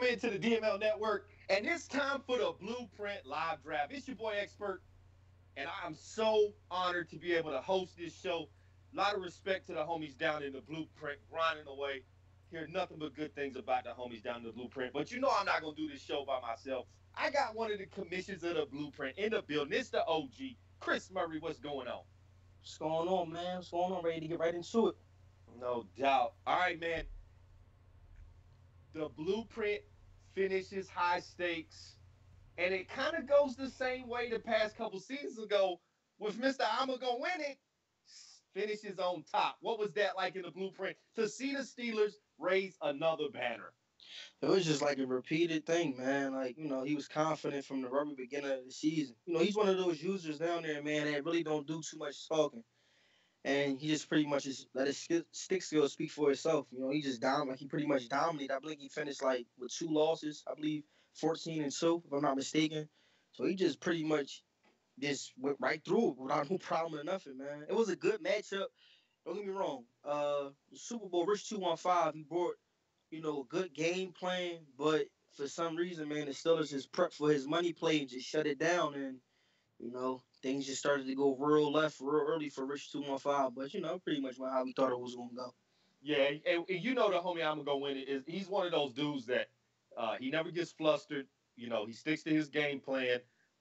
Welcome into the DML Network, and it's time for the Blueprint Live Draft. It's your boy Expert, and I'm so honored to be able to host this show. A lot of respect to the homies down in the Blueprint, grinding away. Hear nothing but good things about the homies down in the Blueprint. But you know I'm not going to do this show by myself. I got one of the commissions of the Blueprint in the building. It's the OG, Chris Murray. What's going on? What's going on, man? What's going on? Ready to get right into it. No doubt. All right, man. The Blueprint finishes high stakes. And it kind of goes the same way the past couple seasons ago with Mr. I'm going to win it, finishes on top. What was that like in the Blueprint to see the Steelers raise another banner? It was just like a repeated thing, man. Like, he was confident from the very beginning of the season. He's one of those users down there, man, that really don't do too much talking. And he just pretty much just let his stick skills speak for itself. He just he pretty much dominated. I believe he finished like with 2 losses. I believe 14-2, if I'm not mistaken. So he just pretty much just went right through it without no problem or nothing, man. It was a good matchup. Don't get me wrong. The Super Bowl, Rich 215, he brought, a good game plan, but for some reason, man, the Steelers just prepped for his money play and just shut it down, and things just started to go real left real early for Rich 215. But pretty much how we thought it was gonna go. Yeah, and the homie I'm gonna win it is he's one of those dudes that he never gets flustered. He sticks to his game plan,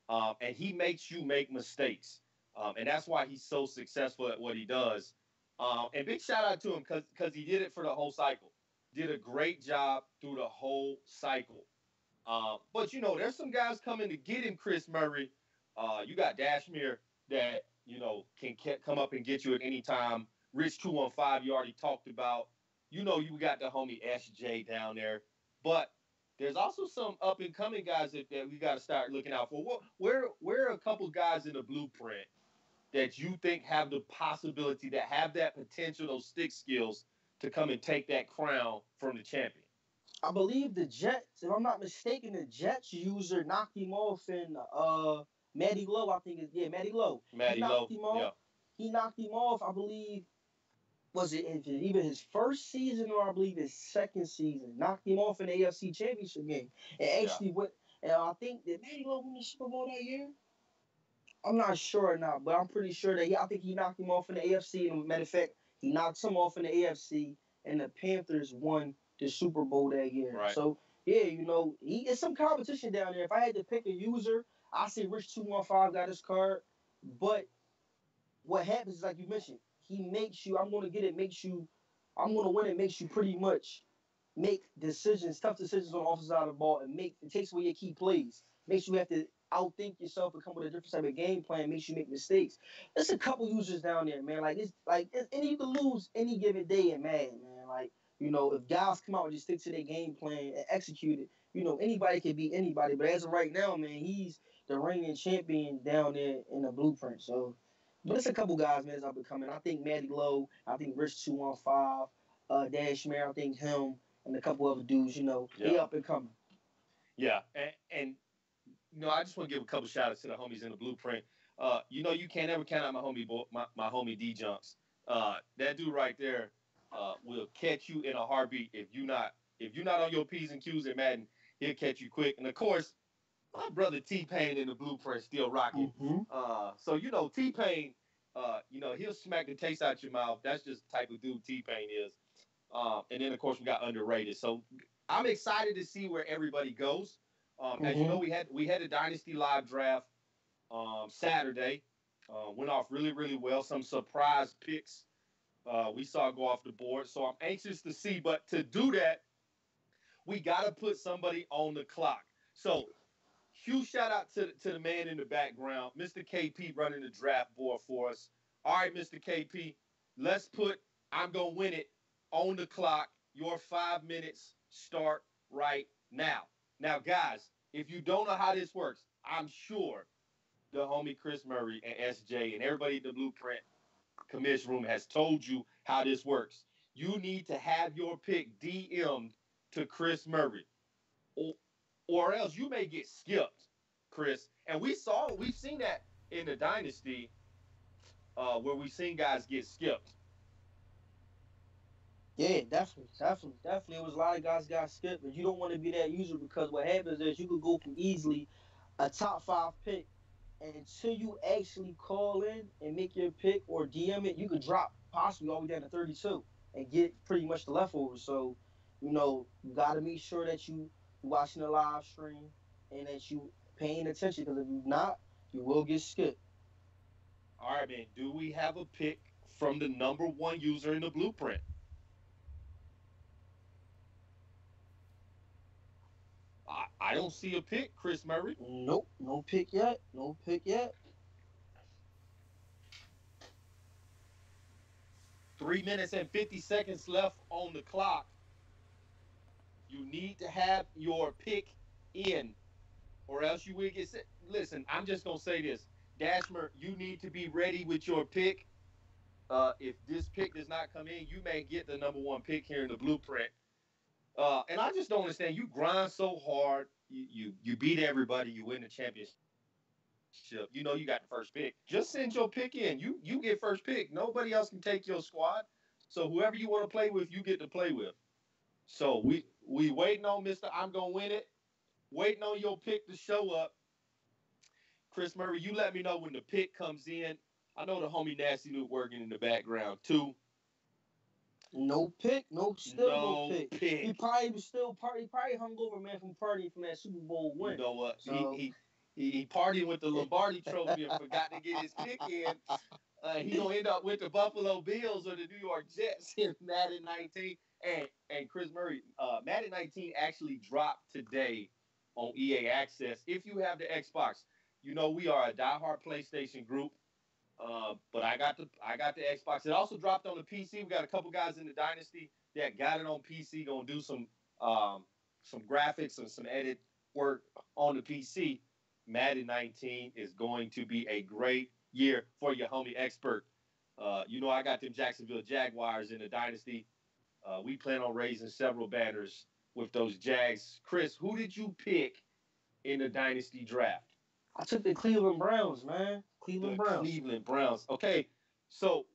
and he makes you make mistakes, and that's why he's so successful at what he does. And big shout out to him because he did it for the whole cycle. Did a great job through the whole cycle. But there's some guys coming to get him, Chris Murray. You got Dashmere that can come up and get you at any time. Rich 215, you already talked about. You got the homie SJ down there. But there's also some up and coming guys that we got to start looking out for. Where are a couple guys in the Blueprint that you think have the possibility to have that potential, those stick skills to come and take that crown from the champion? I believe the Jets, if I'm not mistaken, the Jets user knocked him off in Matty Lowe, I think Matty Lowe. Matty Lowe, yeah. He knocked him off, I believe, was it even his first season or I believe his second season? Knocked him off in the AFC Championship game. And actually went, and I think that Matty Lowe won the Super Bowl that year. I'm not sure or not, but I'm pretty sure that I think he knocked him off in the AFC. And matter of fact, he knocked him off in the AFC, and the Panthers won the Super Bowl that year. Right. So, yeah, it's some competition down there. If I had to pick a user, I say Rich 215 got his card. But what happens is, like you mentioned, he makes you, I'm going to win it, makes you pretty much make tough decisions on the offensive side of the ball, and it takes away your key plays. Makes you have to outthink yourself and come with a different type of game plan, makes you make mistakes. There's a couple users down there, man. And you can lose any given day in Madden, man. If guys come out and just stick to their game plan and execute it, anybody can beat anybody. But as of right now, man, he's the reigning champion down there in the Blueprint. So, but it's a couple guys, man, that's up and coming. I think Matty Lowe, I think Rich 215, Dashmere, I think him, and a couple other dudes, they up and coming. Yeah, and I just want to give a couple shout outs to the homies in the Blueprint. You can't ever count out my homie D Jumps. That dude right there will catch you in a heartbeat if you're not on your P's and Q's in Madden. He'll catch you quick. And of course, my brother T-Pain in the Blueprint still rocking. Mm-hmm. So T-Pain, he'll smack the taste out your mouth. That's just the type of dude T-Pain is. And then of course we got underrated. So I'm excited to see where everybody goes. As you know, we had a Dynasty live draft Saturday. Went off really, really well. Some surprise picks we saw go off the board. So I'm anxious to see. But to do that, we got to put somebody on the clock. So huge shout out to the man in the background, Mr. KP, running the draft board for us. All right, Mr. KP, let's put I'm going to win it on the clock. Your 5 minutes start right now. Now, guys, if you don't know how this works, I'm sure the homie Chris Murray and SJ and everybody in the Blueprint commission room has told you how this works. You need to have your pick DM'd to Chris Murray, or else you may get skipped, Chris. And we've seen that in the Dynasty where we've seen guys get skipped. Yeah, definitely. It was a lot of guys got skipped, but you don't want to be that user because what happens is you could go from easily a top five pick and until you actually call in and make your pick or DM it, you could drop possibly all the way down to 32 and get pretty much the leftovers. So, you got to make sure that you watching the live stream and that you paying attention because if you're not, you will get skipped. All right, man. Do we have a pick from the number one user in the blueprint? I don't see a pick, Chris Murray. Nope, no pick yet. No pick yet. 3 minutes and 50 seconds left on the clock. You need to have your pick in, or else you will get set. Listen, I'm just gonna say this, Dashmer. You need to be ready with your pick. If this pick does not come in, you may get the number one pick here in the blueprint. And I just don't understand. You grind so hard. You beat everybody. You win the championship. You got the first pick. Just send your pick in. You get first pick. Nobody else can take your squad. So whoever you want to play with, you get to play with. So we waiting on Mister. I'm gonna win it. Waiting on your pick to show up. Chris Murray, you let me know when the pick comes in. I know the homie Nasty Nuke working in the background too. No pick, still no No pick. He pick. probably was still party. He probably hung over, man, from partying from that Super Bowl You win. know what? So He partied with the Lombardi Trophy and forgot to get his pick in. He gonna end up with the Buffalo Bills or the New York Jets in Madden 19. And Chris Murray, Madden 19 actually dropped today on EA Access. If you have the Xbox, you know we are a diehard PlayStation group. But I got the Xbox. It also dropped on the PC. We got a couple guys in the Dynasty that got it on PC. Gonna do some graphics and some edit work on the PC. Madden 19 is going to be a great year for your homie expert. I got them Jacksonville Jaguars in the Dynasty. We plan on raising several banners with those Jags. Chris, who did you pick in the Dynasty draft? I took the Cleveland Browns, man. Cleveland The Browns. Cleveland Browns. Okay, so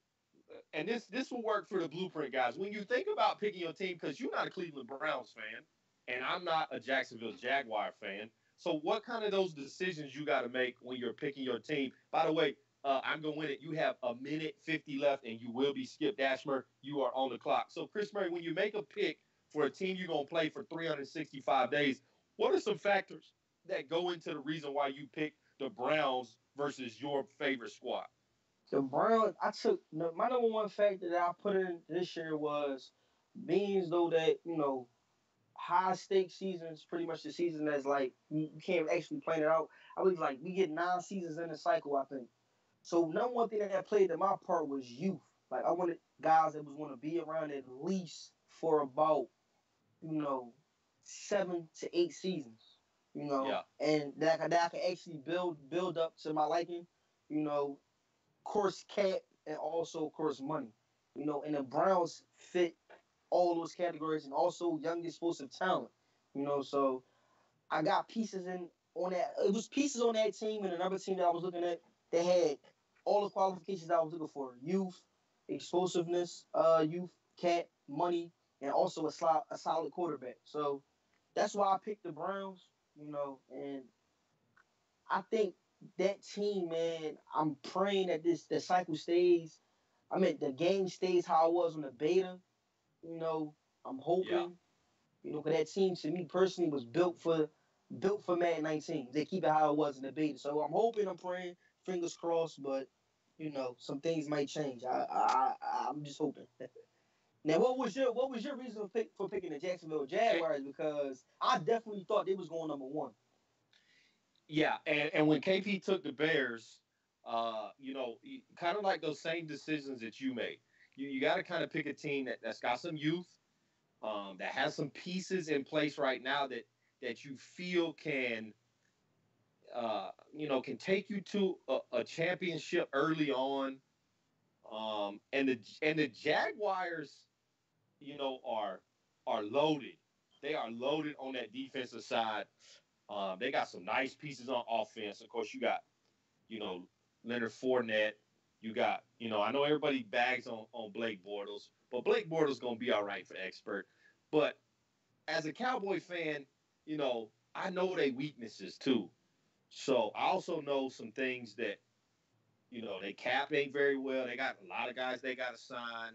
and this will work for the blueprint guys. When you think about picking your team, because you're not a Cleveland Browns fan, and I'm not a Jacksonville Jaguar fan. So what kind of those decisions you got to make when you're picking your team? By the way, I'm gonna win it. You have a minute 50 left, and you will be Skip Dashmer. You are on the clock. So Chris Murray, when you make a pick for a team you're gonna play for 365 days, what are some factors that go into the reason why you pick the Browns versus your favorite squad? The Browns. I took my number one factor that I put in this year was being though that high stakes seasons, pretty much the season that's like you can't actually plan it out. I was like we get 9 seasons in a cycle, I think. So number one thing that played in my part was youth. Like I wanted guys that was want to be around at least for about you know 7 to 8 seasons. Yeah, And that I could actually build up to my liking. You know, of course cap and also of course money. And the Browns fit all those categories and also young explosive talent. So I got pieces in on that. It was pieces on that team and another team that I was looking at. They had all the qualifications I was looking for: youth, explosiveness, youth, cat, money, and also a solid quarterback. So that's why I picked the Browns. And I think that team, man. I'm praying that the cycle stays. I mean, the game stays how it was on the beta. You know, I'm yeah. hoping. Because that team to me personally was built for Madden 19. They keep it how it was in the beta. So I'm hoping, I'm praying, fingers crossed. But some things might change. I'm just hoping. Now, what was your reason for picking the Jacksonville And, Jaguars? Because I definitely thought they was going number one. yeah, and when KP took the Bears, kind of like those same decisions that you made. You got to kind of pick a team that's got some youth, that has some pieces in place right now that you feel can take you to a championship early on. And the Jaguars, are loaded. They are loaded on that defensive side. They got some nice pieces on offense. Of course, you got, you know, Leonard Fournette. You got, I know everybody bags on Blake Bortles, but Blake Bortles going to be all right for expert. But as a Cowboy fan, I know their weaknesses too. So I also know some things that, they cap ain't very well. They got a lot of guys they got to sign.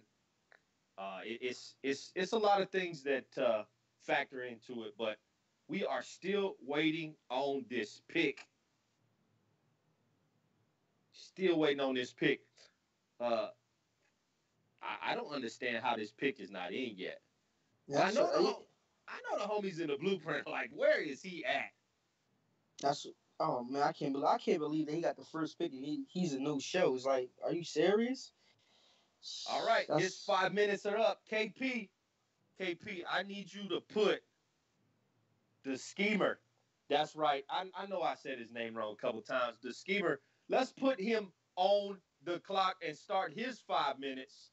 It's a lot of things that factor into it, but we are still waiting on this pick. Still waiting on this pick. Uh, I don't understand how this pick is not in yet. That's I know the homies in the blueprint. Like, where is he at? that's oh man, I can't believe that he got the first pick and he's a no show. It's like, are you serious? All right, his That's 5 minutes are up. KP, I need you to put the schemer. That's right. I know I said his name wrong a couple times. The schemer. Let's put him on the clock and start his 5 minutes.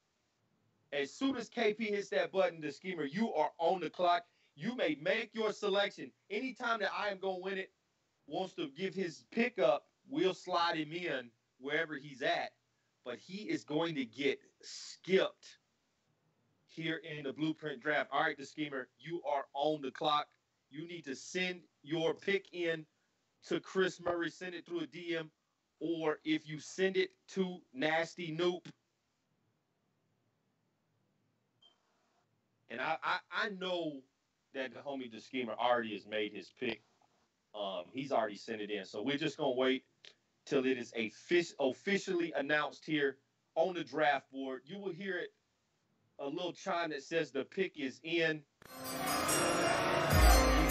As soon as KP hits that button, the schemer, you are on the clock. You may make your selection. Anytime that I am going to win it, wants to give his pickup, we'll slide him in wherever he's at. But he is going to get skipped here in the blueprint draft. All right, the schemer, you are on the clock. You need to send your pick in to Chris Murray. Send it through a DM. Or if you send it to Nasty Noop. And I know that the homie the schemer already has made his pick. He's already sent it in. So we're just going to wait till it is officially announced here on the draft board. You will hear it, a little chime that says the pick is in. You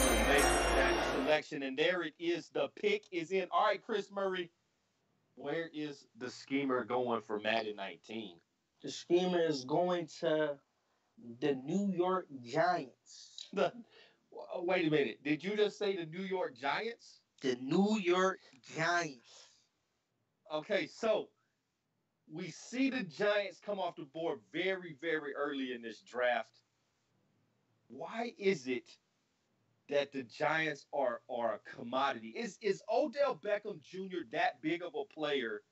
will make that selection. And there it is. The pick is in. All right, Chris Murray, where is the schemer going for Madden 19? the schemer is going to the New York Giants. Wait a minute. Did you just say the New York Giants? The New York Giants. Okay, so we see the Giants come off the board very, very early in this draft. Why is it that the Giants are a commodity? Is Odell Beckham Jr. that big of a player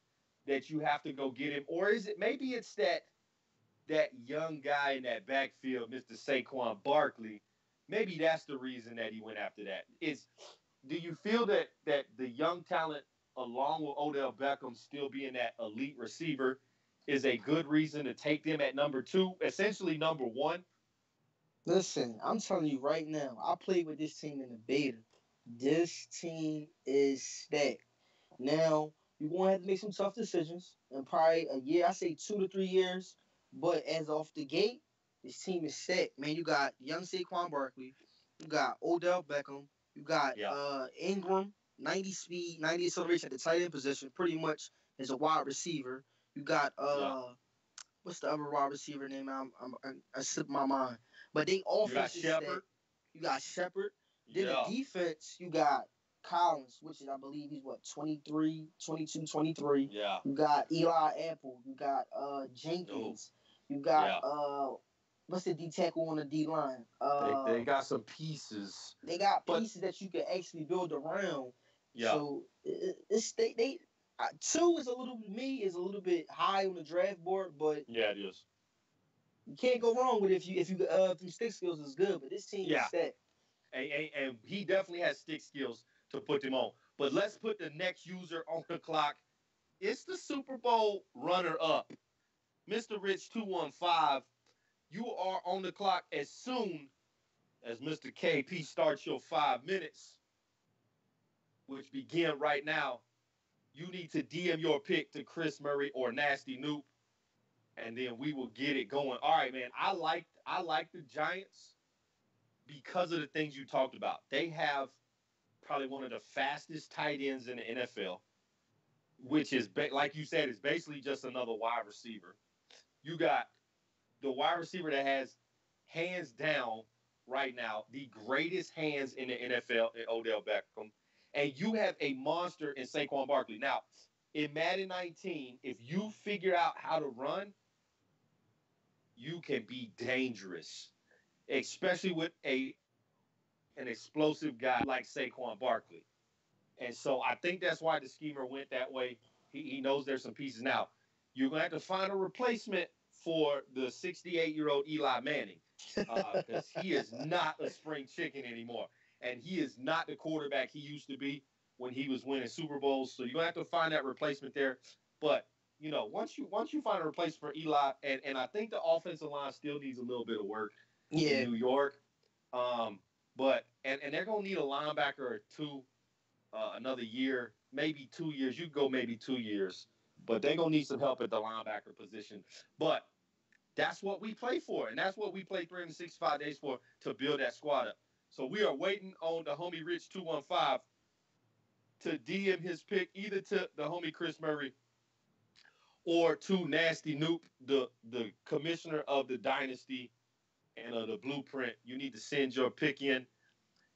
that you have to go get him? Or is it maybe it's that young guy in that backfield, Mr. Saquon Barkley? Maybe that's the reason that he went after that. Do you feel that the young talent, along with Odell Beckham still being that elite receiver, is a good reason to take them at number 2, essentially number 1? Listen, I'm telling you right now, I played with this team in the beta. This team is stacked. Now, you're going to have to make some tough decisions in probably a year. I say 2 to 3 years. But as off the gate, this team is set. Man, you got young Saquon Barkley. You got Odell Beckham. You got Ingram, 90 speed, 90 acceleration at the tight end position, pretty much as a wide receiver. You got what's the other wide receiver name? I slipped my mind. But they offense is stacked. You got Shepard. Then the defense, you got Collins, which is, I believe, he's 23, 22, 23. Yeah. You got Eli Apple. You got Jenkins. You got what's the D tackle on the D line? They got some pieces. They got pieces that you can actually build around. Yeah. So it's 2 is a little bit high on the draft board, but yeah, it is. You can't go wrong with if you through stick skills is good, but this team is set. And he definitely has stick skills to put them on. But let's put the next user on the clock. It's the Super Bowl runner-up. Mr. Rich 215, you are on the clock as soon as Mr. KP starts your 5 minutes, which begin right now. You need to DM your pick to Chris Murray or Nasty Noop, and then we will get it going. All right, man. I like the Giants because of the things you talked about. They have probably one of the fastest tight ends in the NFL, which is, like you said, is basically just another wide receiver. You got the wide receiver that has, hands down, right now, the greatest hands in the NFL in Odell Beckham. And you have a monster in Saquon Barkley. Now, in Madden 19, if you figure out how to run, you can be dangerous, especially with an explosive guy like Saquon Barkley. And so I think that's why the schemer went that way. He knows there's some pieces. Now, You're going to have to find a replacement for the 68-year-old Eli Manning because he is not a spring chicken anymore. And he is not the quarterback he used to be when he was winning Super Bowls. So you're going to have to find that replacement there. But, once you find a replacement for Eli, and I think the offensive line still needs a little bit of work in Yeah. New York. But they're going to need a linebacker or two another year, maybe 2 years. You go maybe 2 years. But they're going to need some help at the linebacker position. But that's what we play for, and that's what we play 365 days for, to build that squad up. So we are waiting on the homie Rich 215 to DM his pick either to the homie Chris Murray or to Nasty Noop, the commissioner of the Dynasty and of the Blueprint. You need to send your pick in.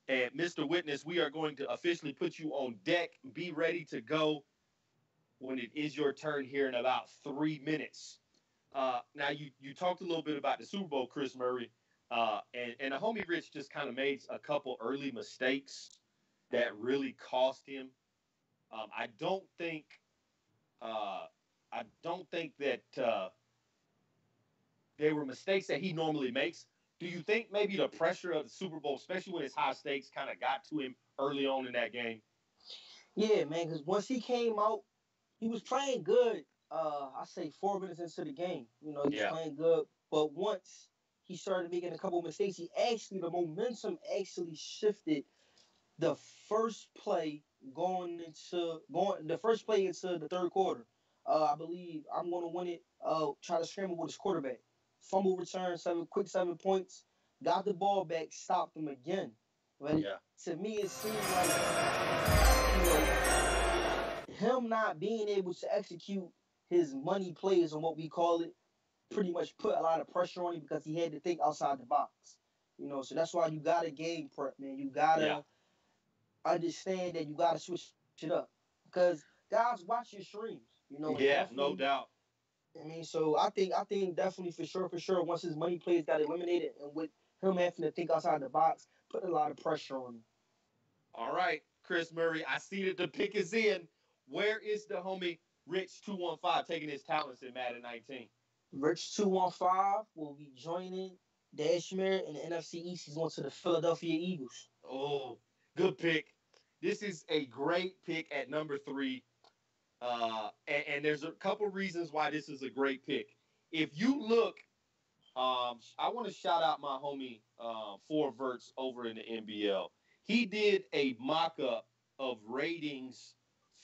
And Mr. Witness, we are going to officially put you on deck. Be ready to go when it is your turn here in about 3 minutes. Now, you talked a little bit about the Super Bowl, Chris Murray, and the homie Rich just kind of made a couple early mistakes that really cost him. I don't think that they were mistakes that he normally makes. Do you think maybe the pressure of the Super Bowl, especially when it's high stakes, kind of got to him early on in that game? Yeah, man, because once he came out, he was playing good. I say 4 minutes into the game, he was Yeah. playing good. But once he started making a couple mistakes, the momentum actually shifted. The first play the first play into the third quarter. I believe I'm going to win it. Try to scramble with his quarterback. Fumble return, 7 points. Got the ball back, stopped him again. But Yeah. to me, it seemed like him not being able to execute his money plays on what we call it pretty much put a lot of pressure on him because he had to think outside the box. So that's why you got to game prep, man. You got to understand that you got to switch it up because guys watch your streams. Yeah, no doubt. So I think definitely for sure, once his money plays got eliminated and with him having to think outside the box, put a lot of pressure on him. All right, Chris Murray, I see that the pick is in. Where is the homie Rich 215 taking his talents in Madden 19? Rich 215 will be joining Dashmere in the NFC East. He's going to the Philadelphia Eagles. Oh, good pick. This is a great pick at number 3. And there's a couple reasons why this is a great pick. If you look, I want to shout out my homie Forverts over in the NBL. He did a mock-up of ratings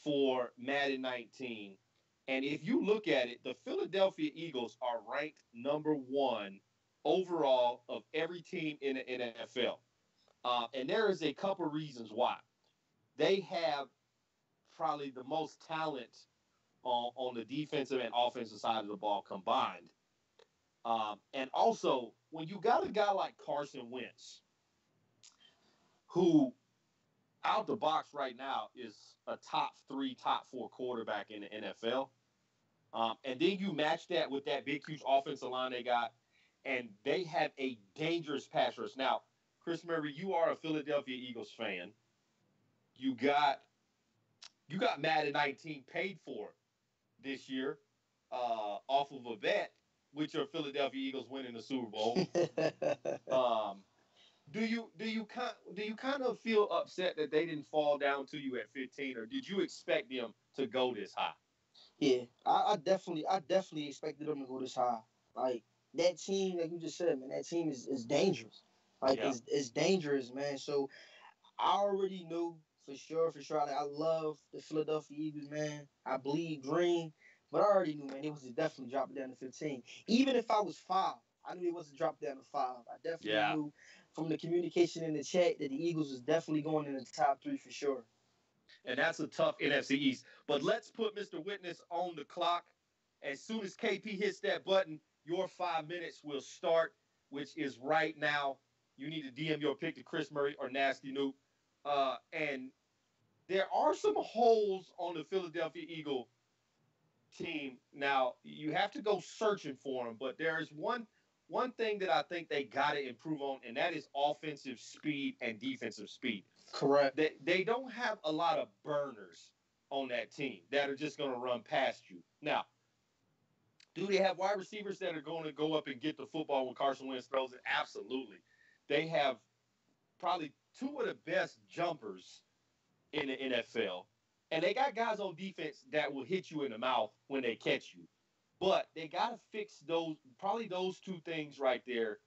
for Madden 19. And if you look at it, the Philadelphia Eagles are ranked number 1 overall of every team in the NFL. And there is a couple reasons why. They have probably the most talent on the defensive and offensive side of the ball combined. And also, when you got a guy like Carson Wentz, who out the box right now is a top 3, top 4 quarterback in the NFL, and then you match that with that big, huge offensive line they got, and they have a dangerous pass rush. Now, Chris Murray, you are a Philadelphia Eagles fan. You got Madden 19 paid for this year off of a bet with your Philadelphia Eagles winning the Super Bowl. Do you kind of feel upset that they didn't fall down to you at 15, or did you expect them to go this high? Yeah, I definitely expected them to go this high. Like that team, like you just said, man, that team is dangerous. Like it's dangerous, man. So I already knew for sure. Like, I love the Philadelphia Eagles, man. I bleed green, but I already knew, man, it was definitely dropping down to 15. Even if I was 5, I knew it wasn't dropped down to 5. I definitely knew from the communication in the chat that the Eagles was definitely going in the top 3 for sure. And that's a tough NFC East. But let's put Mr. Witness on the clock. As soon as KP hits that button, your 5 minutes will start, which is right now. You need to DM your pick to Chris Murray or Nasty Noop. And there are some holes on the Philadelphia Eagle team. Now, you have to go searching for them, but there is one thing that I think they got to improve on, and that is offensive speed and defensive speed. Correct. They don't have a lot of burners on that team that are just going to run past you. Now, Do they have wide receivers that are going to go up and get the football when Carson Wentz throws it? Absolutely. They have probably two of the best jumpers in the NFL. And they got guys on defense that will hit you in the mouth when they catch you. But they got to fix those two things right there.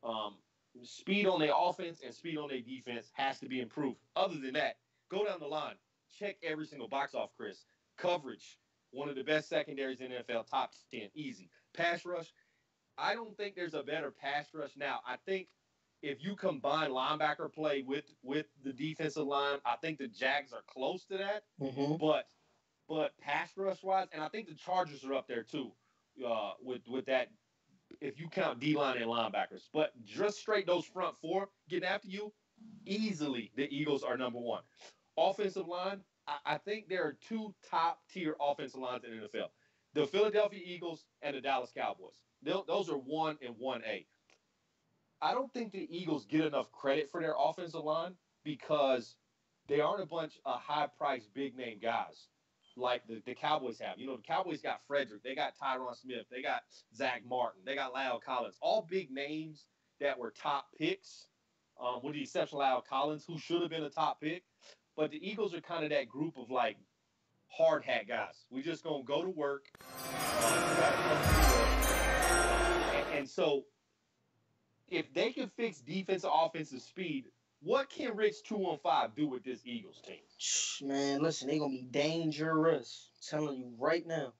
Um, Speed on their offense and speed on their defense has to be improved. Other than that, go down the line. Check every single box off, Chris. Coverage, one of the best secondaries in the NFL, top 10, easy. Pass rush, I don't think there's a better pass rush now. I think if you combine linebacker play with the defensive line, I think the Jags are close to that. Mm-hmm. But pass rush wise, and I think the Chargers are up there too. With that, if you count D line and linebackers, but just straight those front four getting after you, easily the Eagles are number one. Offensive line, I think there are two top tier offensive lines in the NFL: the Philadelphia Eagles and the Dallas Cowboys. Those are 1 and 1A. I don't think the Eagles get enough credit for their offensive line because they aren't a bunch of high priced big name guys like the Cowboys have. You know, the Cowboys got Frederick, they got Tyron Smith, they got Zach Martin, they got Lyle Collins, all big names that were top picks, with the exception of Lyle Collins, who should have been a top pick. But the Eagles are kind of that group of like hard hat guys. We just gonna go to work, and so if they can fix defensive offensive speed, what can Rich 215 do with this Eagles team? Man, listen, they're gonna be dangerous. I'm telling you right now.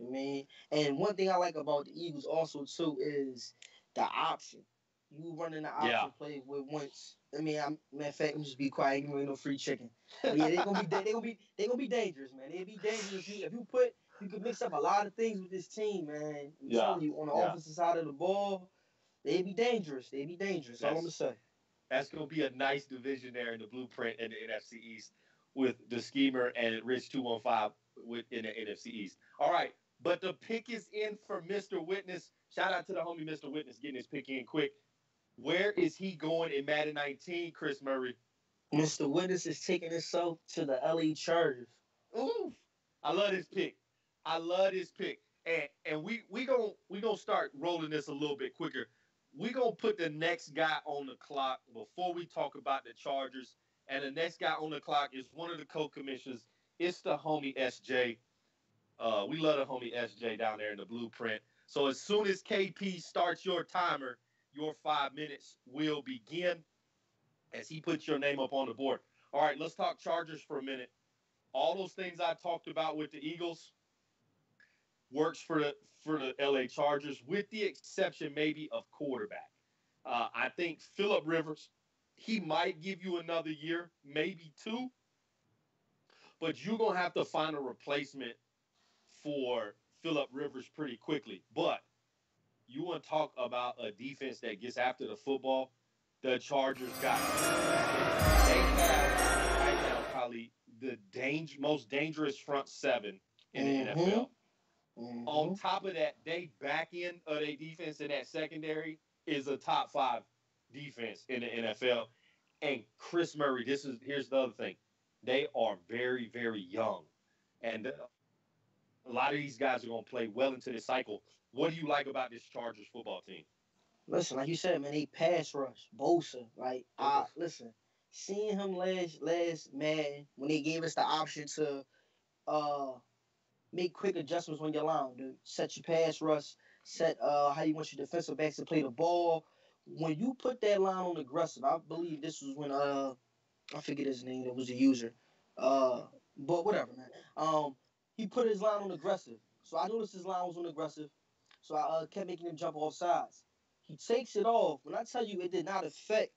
I mean, and one thing I like about the Eagles also too is the option. You running the option play with Wentz. I mean, matter of fact, I'm just be quiet. Ain't gonna be no free chicken. But yeah, they gonna be dangerous, man. They'll be dangerous if you can mix up a lot of things with this team, man. I'm telling you, on the offensive side of the ball, they'd be dangerous. They'd be dangerous. That's all I'm gonna say. That's gonna be a nice division there in the blueprint in the NFC East with the schemer and Rich 215 in the NFC East. All right, but the pick is in for Mr. Witness. Shout out to the homie Mr. Witness getting his pick in quick. Where is he going in Madden 19, Chris Murray? Mr. Witness is taking himself to the LA Chargers. Ooh, I love this pick. I love this pick. And we gonna start rolling this a little bit quicker. We gonna put the next guy on the clock before we talk about the Chargers. And the next guy on the clock is one of the co-commissioners. It's the homie SJ. We love the homie SJ down there in the blueprint. So as soon as KP starts your timer, your 5 minutes will begin as he puts your name up on the board. All right, let's talk Chargers for a minute. All those things I talked about with the Eagles works for the LA Chargers, with the exception maybe of quarterback. I think Phillip Rivers, he might give you another year, maybe two, but you're going to have to find a replacement for Phillip Rivers pretty quickly. But you want to talk about a defense that gets after the football? The Chargers got it. They have right now probably the most dangerous front seven in the NFL. Mm-hmm. On top of that, they back end of their defense in that secondary is a top 5 defense in the NFL. And Chris Murray, here's the other thing. They are very, very young. And a lot of these guys are going to play well into this cycle. What do you like about this Chargers football team? Listen, like you said, man, they pass rush. Bosa. Like, listen, seeing him last Madden, when they gave us the option to make quick adjustments on your line, to set your pass rush, set how you want your defensive backs to play the ball. When you put that line on aggressive, I believe this was when I forget his name, that was a user. But whatever, man. He put his line on aggressive. So I noticed his line was on aggressive. So I kept making him jump off sides. He takes it off. When I tell you it did not affect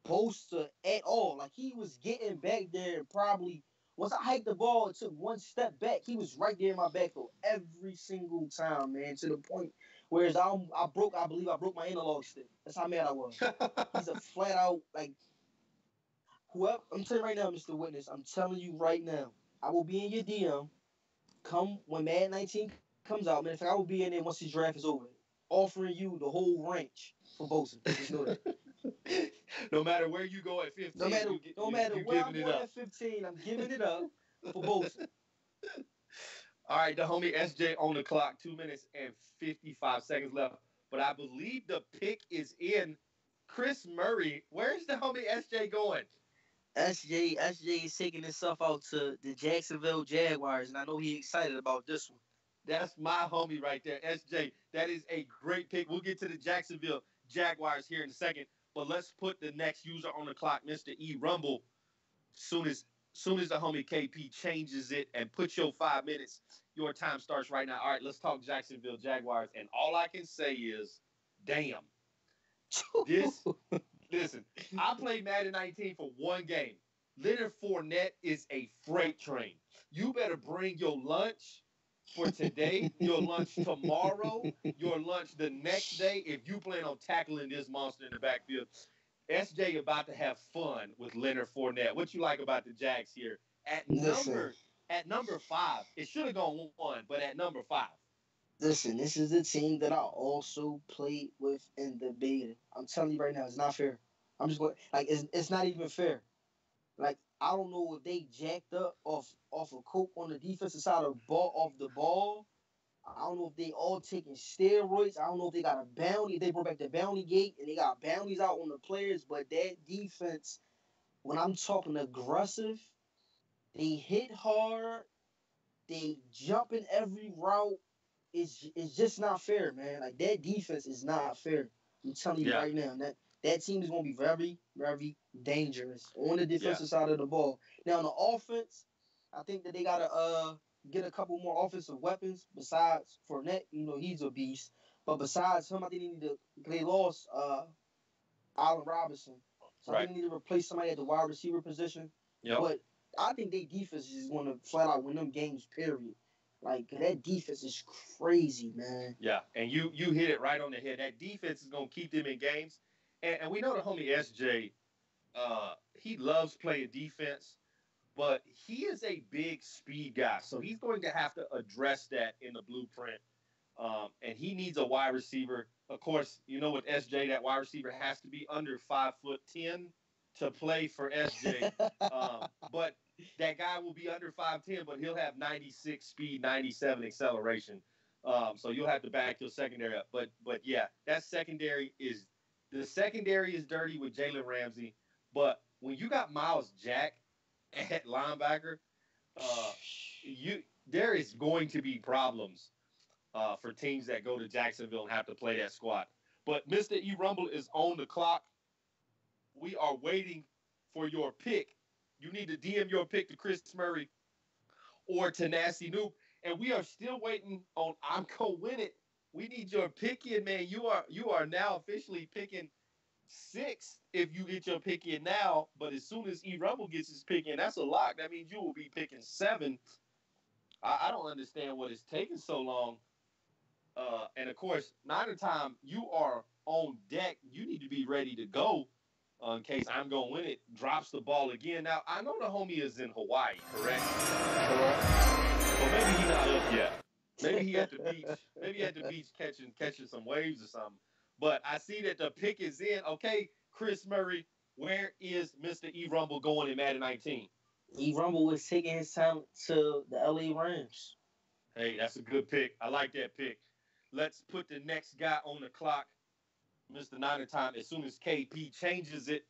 Bosa at all. Like, he was getting back there probably. Once I hiked the ball, it took one step back. He was right there in my backfield every single time, man, to the point whereas I believe I broke my analog stick. That's how mad I was. He's a flat out, like, whoever. I'm telling you right now, Mr. Witness, I'm telling you right now, I will be in your DM. Come when Madden 19 comes out, man. In fact, I will be in there once the draft is over, offering you the whole ranch for Bosa. Just know that. No matter where you go at 15, no matter where I'm going at 15, I'm giving it up for Bosa. All right, the homie SJ on the clock. 2 minutes and 55 seconds left. But I believe the pick is in. Chris Murray. Where's the homie SJ going? SJ is taking himself out to the Jacksonville Jaguars, and I know he's excited about this one. That's my homie right there, SJ. That is a great pick. We'll get to the Jacksonville Jaguars here in a second. But let's put the next user on the clock, Mr. E Rumble. Soon as the homie KP changes it and puts your 5 minutes, your time starts right now. All right, let's talk Jacksonville Jaguars. And all I can say is, damn. This Listen, I played Madden 19 for one game. Leonard Fournette is a freight train. You better bring your lunch for today, your lunch tomorrow, your lunch the next day if you plan on tackling this monster in the backfield. SJ about to have fun with Leonard Fournette. What you like about the Jags here? Listen, At number 5, it should have gone 1, but at number 5. listen. This is the team that I also played with in the beta. I'm telling you right now, it's not fair. I'm just going like it's not even fair. Like I don't know if they jacked up off of coke on the defensive side of the ball. I don't know if they all taking steroids. I don't know if they got a bounty. If they brought back the bounty gate and they got bounties out on the players. But that defense, when I'm talking aggressive, they hit hard. They jump in every route. It's just not fair, man. Like that defense is not fair. I'm telling you Yeah, right now that team is going to be very, very dangerous on the yeah, defensive side of the ball. Now on the offense, I think that they got to get a couple more offensive weapons besides Fournette. You know he's a beast, but besides him, I think they need to. They lost Allen Robinson, so I right. think they need to replace somebody at the wide receiver position. Yep. But I think their defense is going to flat out win them games. Period. Like that defense is crazy, man. Yeah, and you hit it right on the head. That defense is going to keep them in games. And we know the homie SJ, he loves playing defense, but he is a big speed guy. So he's going to have to address that in the blueprint. And he needs a wide receiver. Of course, you know with SJ, that wide receiver has to be under 5'10" to play for SJ. But that guy will be under 5'10", but he'll have 96 speed, 97 acceleration. So you'll have to back your secondary up. But yeah, that secondary is dirty with Jalen Ramsey. But when you got Miles Jack at linebacker, uh, there is going to be problems for teams that go to Jacksonville and have to play that squad. But Mr. E Rumble is on the clock. We are waiting for your pick. You need to DM your pick to Chris Murray or to Nasty Noob. And we are still waiting on I'm Gonna Win It. We need your pick in, man. You are now officially picking 6 if you get your pick in now. But as soon as E Rumble gets his pick in, that's a lock. That means you will be picking 7. I don't understand what is taking so long. And of course, 9 time you are on deck. You need to be ready to go in case I'm Gonna Win It drops the ball again. Now, I know the homie is in Hawaii, correct? Well, maybe he's not up yet. Maybe he at the beach. Maybe at the beach catching some waves or something. But I see that the pick is in. Okay, Chris Murray, where is Mr. E Rumble going in Madden 19? E Rumble is taking his talent to the LA Rams. Hey, that's a good pick. I like that pick. Let's put the next guy on the clock, Mr. 9 time. As soon as KP changes it,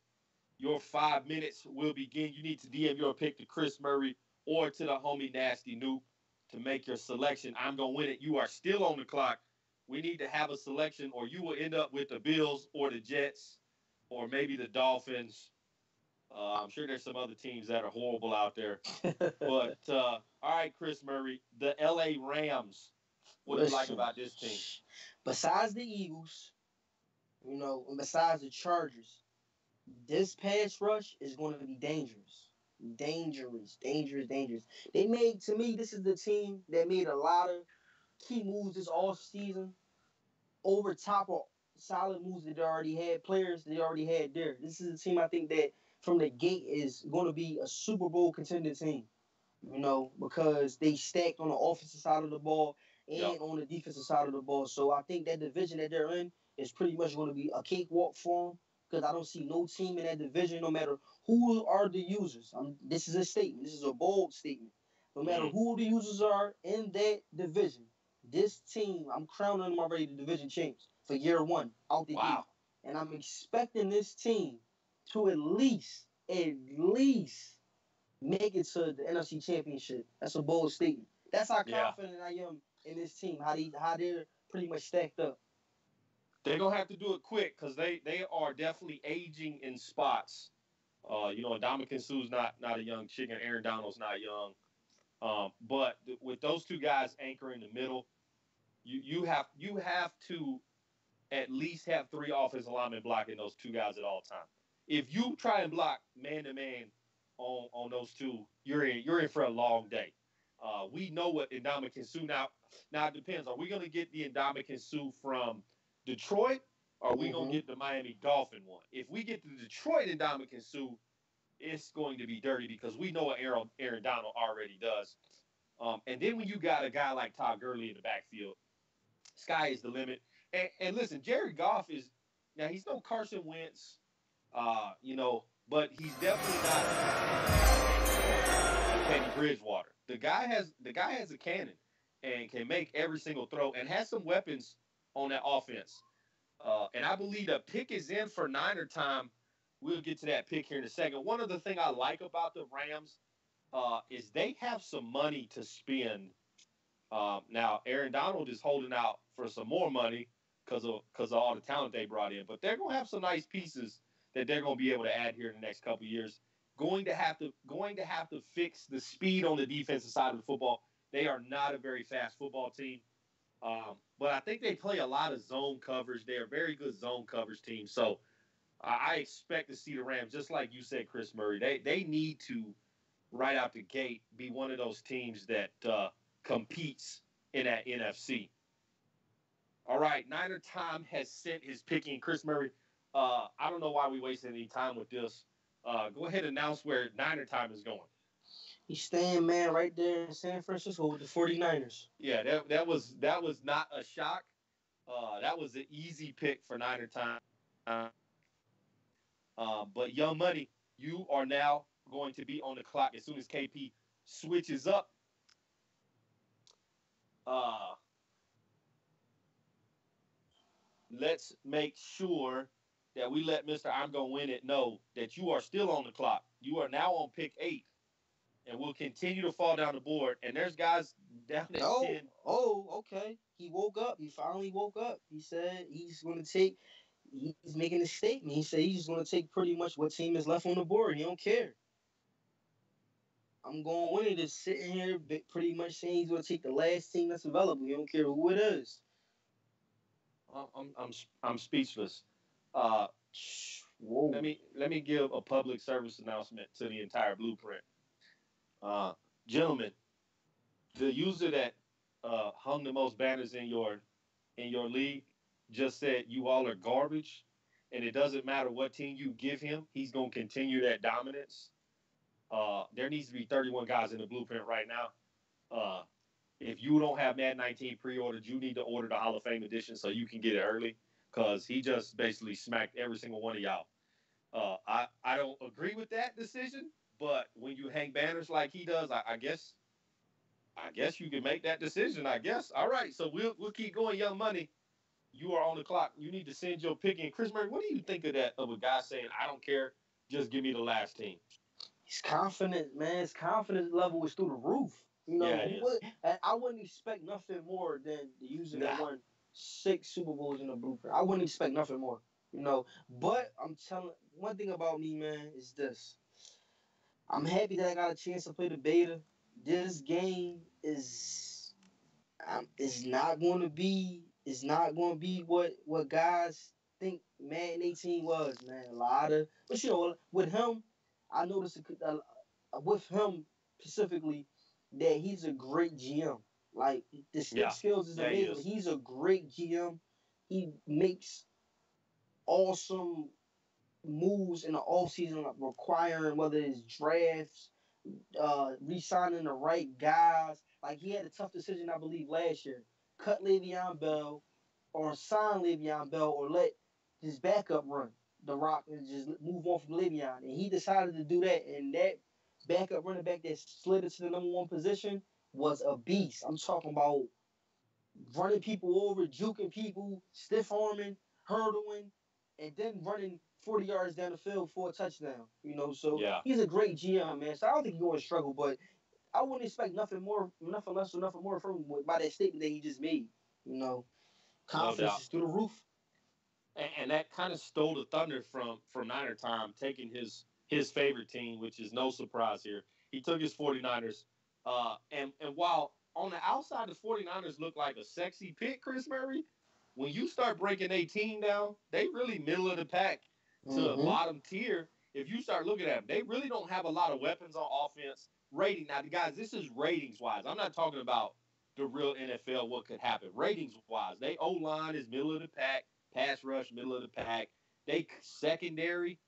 your 5 minutes will begin. You need to DM your pick to Chris Murray or to the homie Nasty Noob to make your selection. I'm going to win it. You are still on the clock. We need to have a selection, or you will end up with the Bills or the Jets or maybe the Dolphins. I'm sure there's some other teams that are horrible out there. But, all right, Chris Murray, the LA Rams. What do you like about this team? Besides the Eagles, and besides the Chargers, this pass rush is going to be dangerous. Dangerous. To me, this is the team that made a lot of key moves this off season over top of solid moves that they already had, players that they already had there. This is a team I think that from the gate is going to be a Super Bowl contending team, because they stacked on the offensive side of the ball and on the defensive side of the ball. So I think that division that they're in is pretty much going to be a cakewalk for them, because I don't see no team in that division, no matter who are the users. This is a statement. This is a bold statement. No matter who the users are in that division, this team, I'm crowning them already the division champs for year one out the gate. And I'm expecting this team to at least make it to the NFC Championship. That's a bold statement. That's how confident I am in this team, how they're pretty much stacked up. They're going to have to do it quick because they are definitely aging in spots. Ndamukong Suh's not a young chicken. Aaron Donald's not young. But with those two guys anchoring the middle, you have to at least have 3 offensive linemen blocking those two guys at all times. If you try and block man-to-man on those two, you're in for a long day. We know what Ndamukong Suh now it depends. Are we going to get the Ndamukong Suh from Detroit, or are we going to get the Miami Dolphin one? If we get the Detroit Ndamukong Suh, it's going to be dirty because we know what Aaron Donald already does. And then when you got a guy like Todd Gurley in the backfield, sky is the limit. And listen, Jared Goff he's no Carson Wentz, but he's definitely not Teddy Bridgewater. The guy has a cannon and can make every single throw and has some weapons on that offense. And I believe the pick is in for Niner time. We'll get to that pick here in a second. One of the things I like about the Rams is they have some money to spend. Now, Aaron Donald is holding out for some more money because of all the talent they brought in. But they're going to have some nice pieces that they're going to be able to add here in the next couple of years. Going to have to fix the speed on the defensive side of the football. They are not a very fast football team. But I think they play a lot of zone coverage. They are a very good zone coverage team. So I expect to see the Rams, just like you said, Chris Murray, they need to, right out the gate, be one of those teams that competes in that NFC. All right, Niner Time has sent his picking. Chris Murray, I don't know why we wasted any time with this. Go ahead and announce where Niner Time is going. He's staying, man, right there in San Francisco with the 49ers. Yeah, that was not a shock. That was an easy pick for Niner Time. But Young Money, you are now going to be on the clock as soon as KP switches up. Let's make sure that we let Mr. I'm going to win it know that you are still on the clock. You are now on pick 8, and we'll continue to fall down the board. And there's guys down at 10. Oh, okay. He woke up. He finally woke up. He said he's making a statement. He said he's going to take pretty much what team is left on the board. He don't care. I'm going to win it. Just sitting here pretty much saying he's going to take the last team that's available. He don't care who it is. I'm speechless. Let me give a public service announcement to the entire Blueprint. Gentlemen, the user that hung the most banners in your league just said you all are garbage, and it doesn't matter what team you give him, he's going to continue that dominance. There needs to be 31 guys in the Blueprint right now. If you don't have Madden 19 pre-ordered, you need to order the Hall of Fame edition so you can get it early, because he just basically smacked every single one of y'all. I don't agree with that decision, but when you hang banners like he does, I guess you can make that decision, I guess. All right, so we'll keep going, Young Money. You are on the clock. You need to send your pick in. Chris Murray, what do you think of that, of a guy saying, I don't care, just give me the last team? He's confident, man. His confidence level is through the roof. I wouldn't expect nothing more than the user that won 6 Super Bowls in the Blueprint. I wouldn't expect nothing more, But I'm telling, one thing about me, man, is this. I'm happy that I got a chance to play the beta. This game is not going to be what guys think Madden 18 was, man. But with him, I noticed with him specifically that he's a great GM. Like, the stick skills is amazing. He's a great GM. He makes awesome moves in the offseason, like requiring whether it's drafts, re-signing the right guys. Like, he had a tough decision, I believe, last year. Cut Le'Veon Bell or sign Le'Veon Bell or let his backup run the rock and just move on from Le'Veon. And he decided to do that, and that backup running back that slid into the number one position was a beast. I'm talking about running people over, juking people, stiff arming, hurdling, and then running 40 yards down the field for a touchdown. So Yeah. he's a great GM, man. So I don't think he's going to struggle, but I wouldn't expect nothing more, nothing less, or nothing more from him by that statement that he just made. No Confidence doubt. is through the roof. And that kind of stole the thunder from Niner time, taking his favorite team, which is no surprise here. He took his 49ers. And while on the outside, the 49ers look like a sexy pick, Chris Murray, when you start breaking their team down, they really middle of the pack to bottom tier. If you start looking at them, they really don't have a lot of weapons on offense. Rating. Now, guys, this is ratings-wise. I'm not talking about the real NFL, what could happen. Ratings-wise, they O-line is middle of the pack. Pass rush, middle of the pack. They secondary,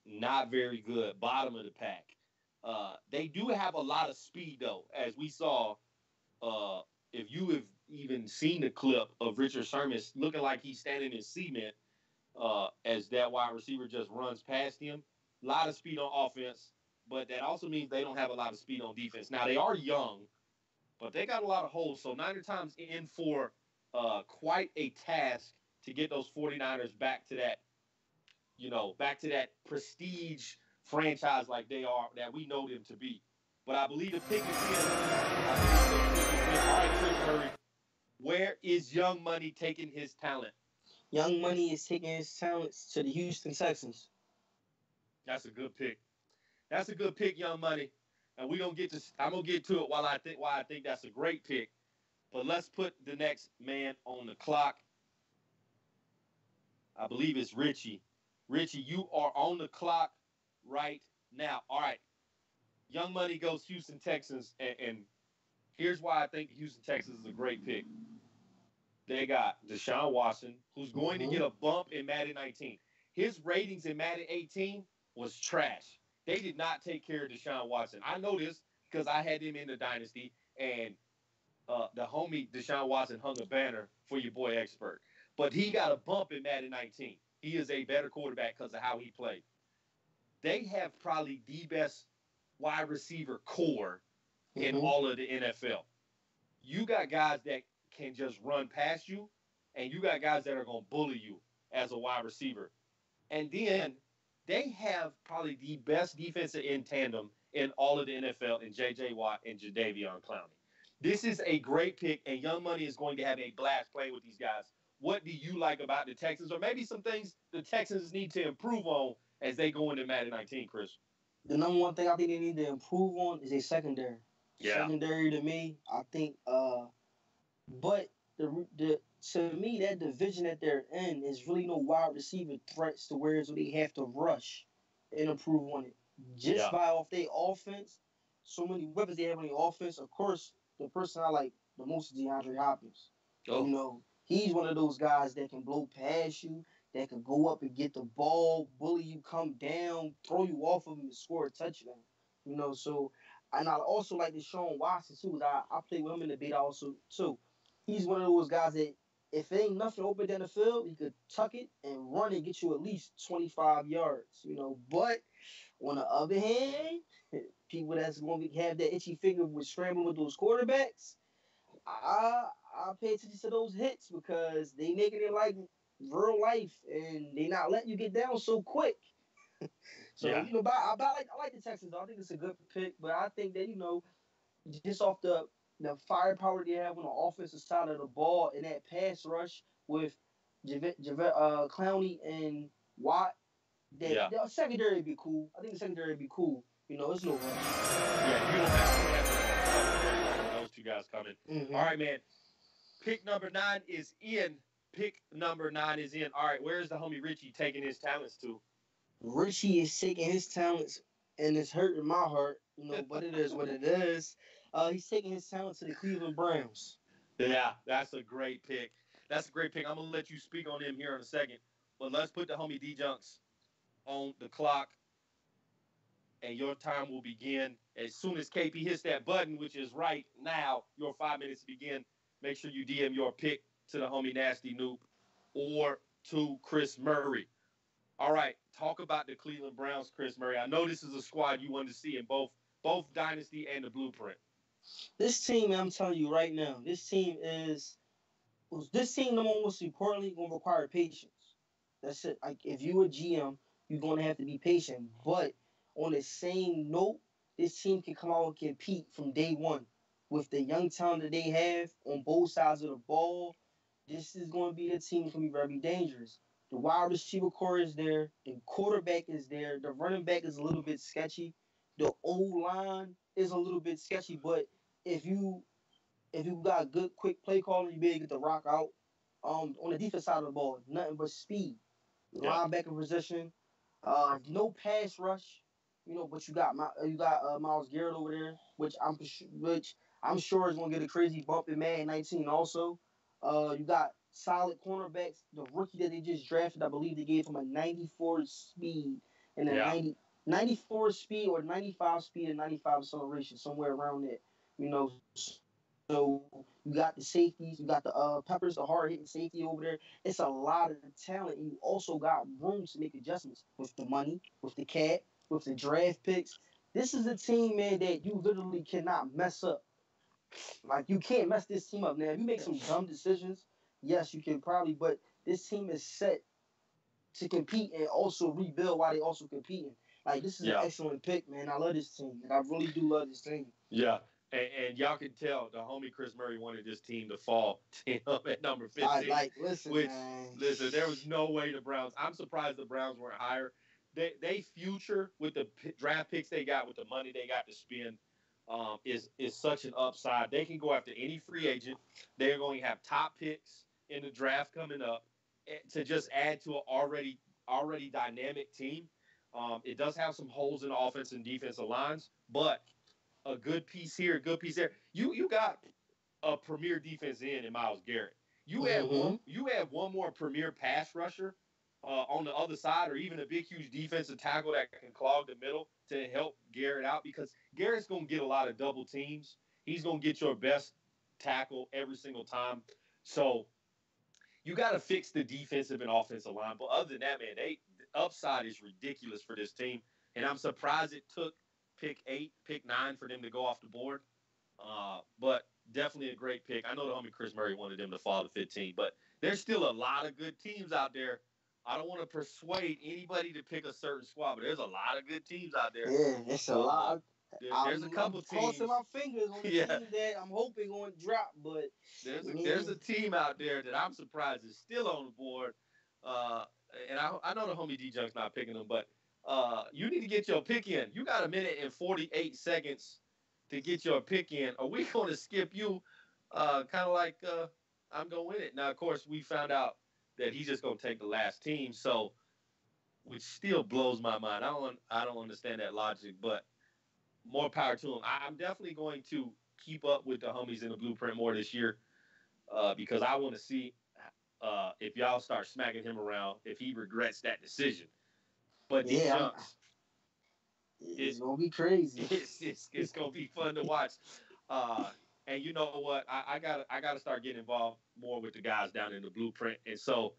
not very good. Bottom of the pack. They do have a lot of speed, though, as we saw. If you have even seen the clip of Richard Sherman looking like he's standing in cement as that wide receiver just runs past him. A lot of speed on offense, but that also means they don't have a lot of speed on defense. Now, they are young, but they got a lot of holes. So Niner time's in for quite a task to get those 49ers back to that prestige franchise like they are, that we know them to be. But I believe the pick is in. All right, Chris Murray, where is Young Money taking his talent? Young Money is taking his talents to the Houston Texans. That's a good pick. That's a good pick, Young Money. And I'm gonna get to it why I think that's a great pick. But let's put the next man on the clock. I believe it's Richie. Richie, you are on the clock right now. All right. Young Money goes Houston Texans, and here's why I think Houston Texans is a great pick. They got Deshaun Watson, who's going to get a bump in Madden 19. His ratings in Madden 18 was trash. They did not take care of Deshaun Watson. I know this because I had him in the Dynasty, and the homie Deshaun Watson hung a banner for your boy Expert. But he got a bump in Madden 19. He is a better quarterback because of how he played. They have probably the best wide receiver core in all of the NFL. You got guys that can just run past you, and you got guys that are going to bully you as a wide receiver. And then they have probably the best defensive in tandem in all of the NFL in J.J. Watt and Jadeveon Clowney. This is a great pick, and Young Money is going to have a blast playing with these guys. What do you like about the Texans, or maybe some things the Texans need to improve on as they go into Madden 19, Chris? The number one thing I think they need to improve on is a secondary. Yeah. Secondary to me, I think. But to me, that division that they're in is really no wide receiver threats to where they have to rush and improve on it. Just by off their offense, so many weapons they have on the offense. Of course, the person I like the most is DeAndre Hopkins. He's one of those guys that can blow past you, that can go up and get the ball, bully you, come down, throw you off of him, and score a touchdown. So, and I also like Deshaun Watson too. I play with him in the beta also too. He's one of those guys that if it ain't nothing open down the field, he could tuck it and run and get you at least 25 yards. But on the other hand, people that's going to have that itchy finger with scrambling with those quarterbacks, I pay attention to those hits because they making it like real life and they not letting you get down so quick. So I like the Texans. I think it's a good pick, but I think that just off the firepower they have on the offensive side of the ball and that pass rush with Clowney and Watt, the secondary would be cool. I think the secondary would be cool. It's no rush. Yeah, you don't have those two guys coming. All right, man. Pick number 9 is in. All right, where's the homie Richie taking his talents to? Richie is taking his talents, and it's hurting my heart, but it is what it is. He's taking his talent to the Cleveland Browns. Yeah, that's a great pick. I'm going to let you speak on him here in a second. But let's put the homie D-Junks on the clock, and your time will begin as soon as KP hits that button, which is right now. Your 5 minutes to begin. Make sure you DM your pick to the homie Nasty Noob or to Chris Murray. All right, talk about the Cleveland Browns, Chris Murray. I know this is a squad you wanted to see in both Dynasty and the Blueprint. This team, man, I'm telling you right now, this team, the most importantly, gonna require patience. That's it. Like if you a GM, you're gonna have to be patient. But on the same note, this team can come out and compete from day one with the young talent that they have on both sides of the ball. This is going to be a team that's going to be very dangerous. The wide receiver core is there. The quarterback is there. The running back is a little bit sketchy. The O line is a little bit sketchy. But if you if you got good quick play calling, you be able to get the rock out. On the defense side of the ball, nothing but speed. Yeah. Linebacker position, no pass rush. But you got Miles Garrett over there, which I'm sure is gonna get a crazy bump in Madden 19 also. You got solid cornerbacks. The rookie that they just drafted, I believe they gave him a 94 speed and a Yeah. 94 speed or 95 speed and 95 acceleration, somewhere around there. So you got the safeties, you got the Peppers, the hard hitting safety over there. It's a lot of talent, and you also got room to make adjustments with the money, with the cap, with the draft picks. This is a team, man, that you literally cannot mess up. Like you can't mess this team up. Now, if you make some dumb decisions, yes, you can probably. But this team is set to compete and also rebuild while they also competing. Like this is an Yeah. excellent pick, man. I love this team. Like, I really do love this team. Yeah. And y'all can tell the homie Chris Murray wanted this team to fall to him at number I 15. like listen, Which, man. listen, there was no way the Browns. I'm surprised the Browns weren't higher. They future with the draft picks they got, with the money they got to spend, is such an upside. They can go after any free agent. They're going to have top picks in the draft coming up, to just add to an already dynamic team. It does have some holes in the offense and defensive lines, but a good piece here, a good piece there. You got a premier defense in Miles Garrett. Mm-hmm. You have one more premier pass rusher on the other side, or even a big huge defensive tackle that can clog the middle to help Garrett out, because Garrett's going to get a lot of double teams. He's going to get your best tackle every single time. So you got to fix the defensive and offensive line. But other than that, man, the upside is ridiculous for this team, and I'm surprised it took pick 8, pick 9 for them to go off the board. But definitely a great pick. I know the homie Chris Murray wanted them to fall to 15, but there's still a lot of good teams out there. I don't want to persuade anybody to pick a certain squad, but there's a lot of good teams out there. Yeah, it's a Uh, lot. there's a I'm couple crossing teams. my fingers on the Yeah, team that I'm hoping going to drop, but I there's a mean, team out there that I'm surprised is still on the board. Uh, and I know the homie D Junk's not picking them, but you need to get your pick in. You got a minute and 48 seconds to get your pick in. Are we going to skip you? Kind of like I'm going to win it. Now, of course, we found out that he's just going to take the last team, so which still blows my mind. I don't understand that logic, but more power to him. I'm definitely going to keep up with the homies in the blueprint more this year, because I want to see if y'all start smacking him around, if he regrets that decision. But D yeah, Junks, it's it, gonna be crazy. it's gonna be fun to watch. Uh, and you know what? I gotta start getting involved more with the guys down in the blueprint. And so,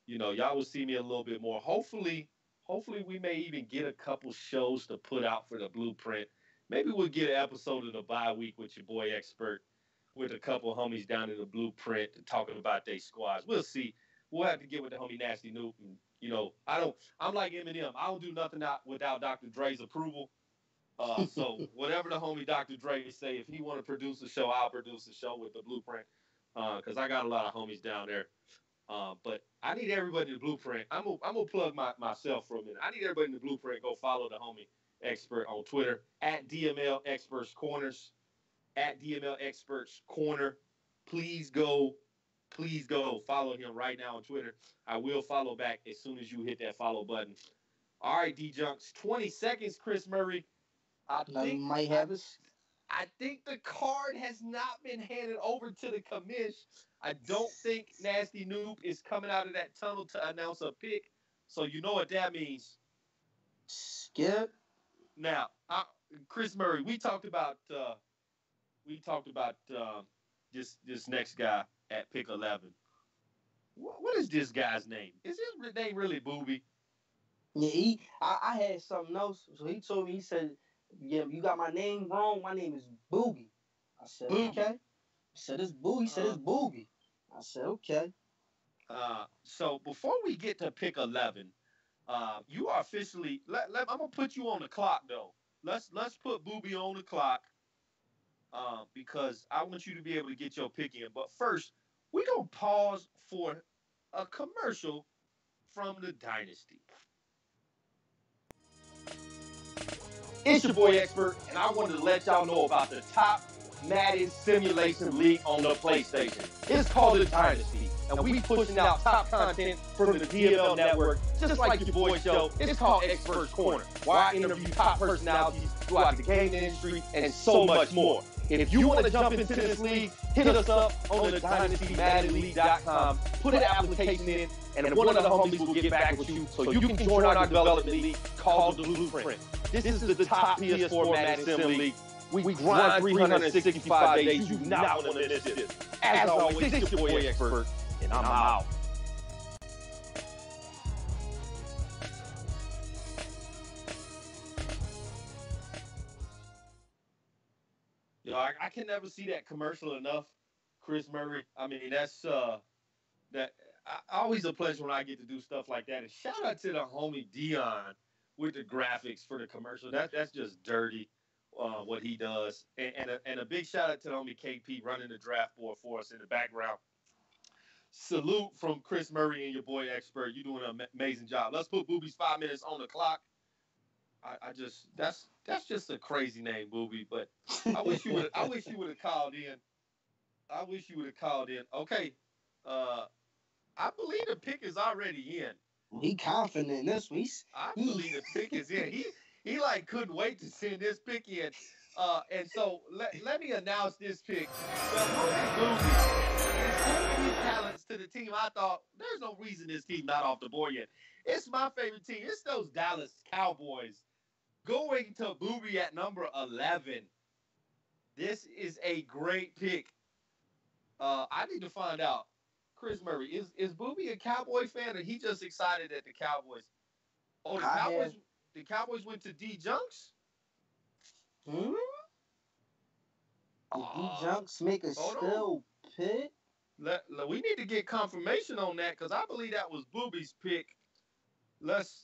y'all will see me a little bit more. Hopefully we may even get a couple shows to put out for the blueprint. Maybe we'll get an episode of the bye week with your boy Expert, with a couple homies down in the blueprint talking about their squads. We'll see. We'll have to get with the homie Nasty Newton. I'm like Eminem. I don't do nothing out without Dr. Dre's approval. So whatever the homie Dr. Dre say, if he want to produce a show, I'll produce a show with the blueprint. Because I got a lot of homies down there. But I need everybody in the blueprint. I'm gonna plug myself for a minute. I need everybody in the blueprint go follow the homie Expert on Twitter at DML Experts Corners, at DML Experts Corner. Please go, please go follow him right now on Twitter. I will follow back as soon as you hit that follow button. All right, D Junks, 20 seconds, Chris Murray. I Now we think might I, have us. I think the card has not been handed over to the commish. I don't think Nasty Noob is coming out of that tunnel to announce a pick. So you know what that means. Skip. Now, Chris Murray, we talked about this next guy at pick 11. What is this guy's name? Is his name really Booby? Yeah, I had something else. So he told me, he said, "Yeah, you got my name wrong. My name is Boogie." I said, Booby. "Okay." He said, "It's Boogie." He said, "It's Uh, Boogie." I said, "Okay." so before we get to pick 11, you are officially. I'm gonna put you on the clock though. Let's put Booby on the clock because I want you to be able to get your pick in. But first, we're gonna pause for a commercial from the Dynasty. It's your boy Expert, and I wanted to let y'all know about the top Madden simulation league on the PlayStation. It's called the Dynasty, and we pushing out top content from the DML network, just like your boy show. It's called Expert's Corner, where I interview top personalities throughout the game industry and so much more. If you want to jump into this league, hit us up on the DynastyMaddenLeague.com. Put an application in, and one of the homies will get back with you so you can join our development league called the Blueprint. This is the top PS4 Madden Sim League. We grind 365 days. You do not want to miss this. As always, it's your boy Expert, and I'm out. Yo, I can never see that commercial enough, Chris Murray. I mean, that always a pleasure when I get to do stuff like that. And shout out to the homie Dion with the graphics for the commercial. That's just dirty, what he does. And a big shout out to the homie KP running the draft board for us in the background. Salute from Chris Murray and your boy Expert. You're doing an amazing job. Let's put Booby's 5 minutes on the clock. I just that's just a crazy name, Booby. But I wish you would have called in. I wish you would have called in. Okay. Uh, I believe the pick is already in. He confident in this one. I believe the pick is in. He like couldn't wait to send this pick in. And so let me announce this pick. The homie Booby is talents to the team. I thought there's no reason this team not off the board yet. It's my favorite team. It's those Dallas Cowboys going to Booby at number 11. This is a great pick. I need to find out. Chris Murray, is Booby a Cowboy fan, or he just excited at the Cowboys? Oh, the Cowboys went to D Junks? Hmm? Did D Junks make a still pick? We need to get confirmation on that because I believe that was Booby's pick.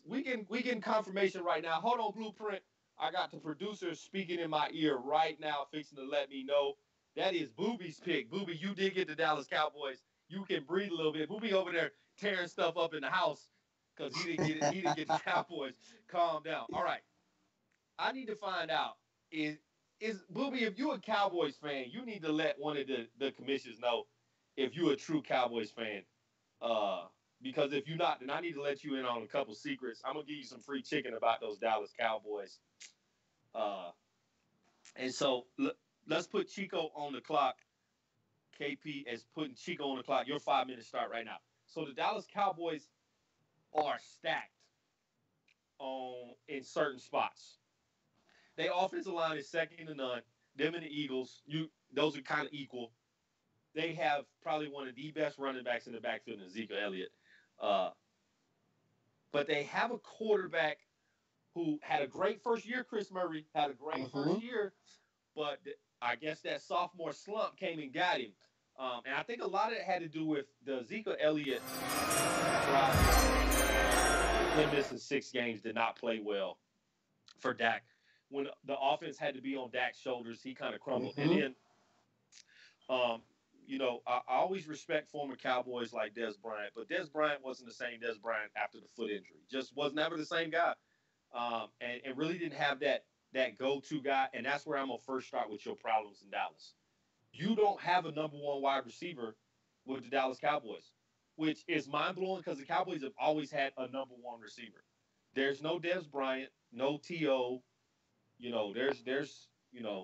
We getting confirmation right now. Hold on, Blueprint. I got the producer speaking in my ear right now, fixing to let me know that is Booby's pick. Booby, you did get the Dallas Cowboys. You can breathe a little bit. Booby over there tearing stuff up in the house because he didn't get it. He didn't get the Cowboys. Calm down. All right. I need to find out is Booby, if you're a Cowboys fan, you need to let one of the commissioners know if you're a true Cowboys fan. Because if you're not, then I need to let you in on a couple secrets. I'm gonna give you some free chicken about those Dallas Cowboys. And so let's put Chico on the clock. KP is putting Chico on the clock. Your 5 minutes start right now. So the Dallas Cowboys are stacked in certain spots. Their offensive line is second to none. Them and the Eagles, those are kind of equal. They have probably one of the best running backs in the backfield, Ezekiel Elliott. But they have a quarterback who had a great first year. Chris Murray had a great first year, but I guess that sophomore slump came and got him. And I think a lot of it had to do with the Ezekiel Elliott him missing 6 games did not play well for Dak. When the offense had to be on Dak's shoulders, he kind of crumbled. And then, I always respect former Cowboys like Dez Bryant, but Dez Bryant wasn't the same Dez Bryant after the foot injury. Just was never the same guy, and really didn't have that go-to guy. And that's where I'm gonna first start with your problems in Dallas. You don't have a number one wide receiver with the Dallas Cowboys, which is mind-blowing because the Cowboys have always had a number one receiver. There's no Dez Bryant, no T.O., there's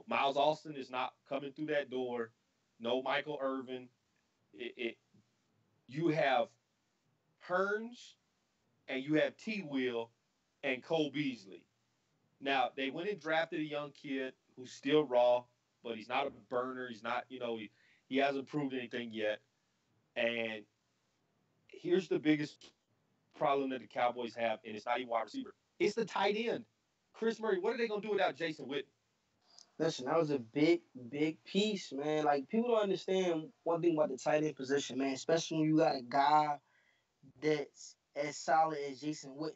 Miles Austin is not coming through that door. No Michael Irvin. You have Hearns and you have T. Will and Cole Beasley. Now they went and drafted a young kid who's still raw, but he's not a burner. He's not, he hasn't proved anything yet. And here's the biggest problem that the Cowboys have, and it's not even wide receiver. It's the tight end. Chris Murray, what are they going to do without Jason Witten? Listen, that was a big, big piece, man. Like people don't understand one thing about the tight end position, man. Especially when you got a guy that's as solid as Jason Witten.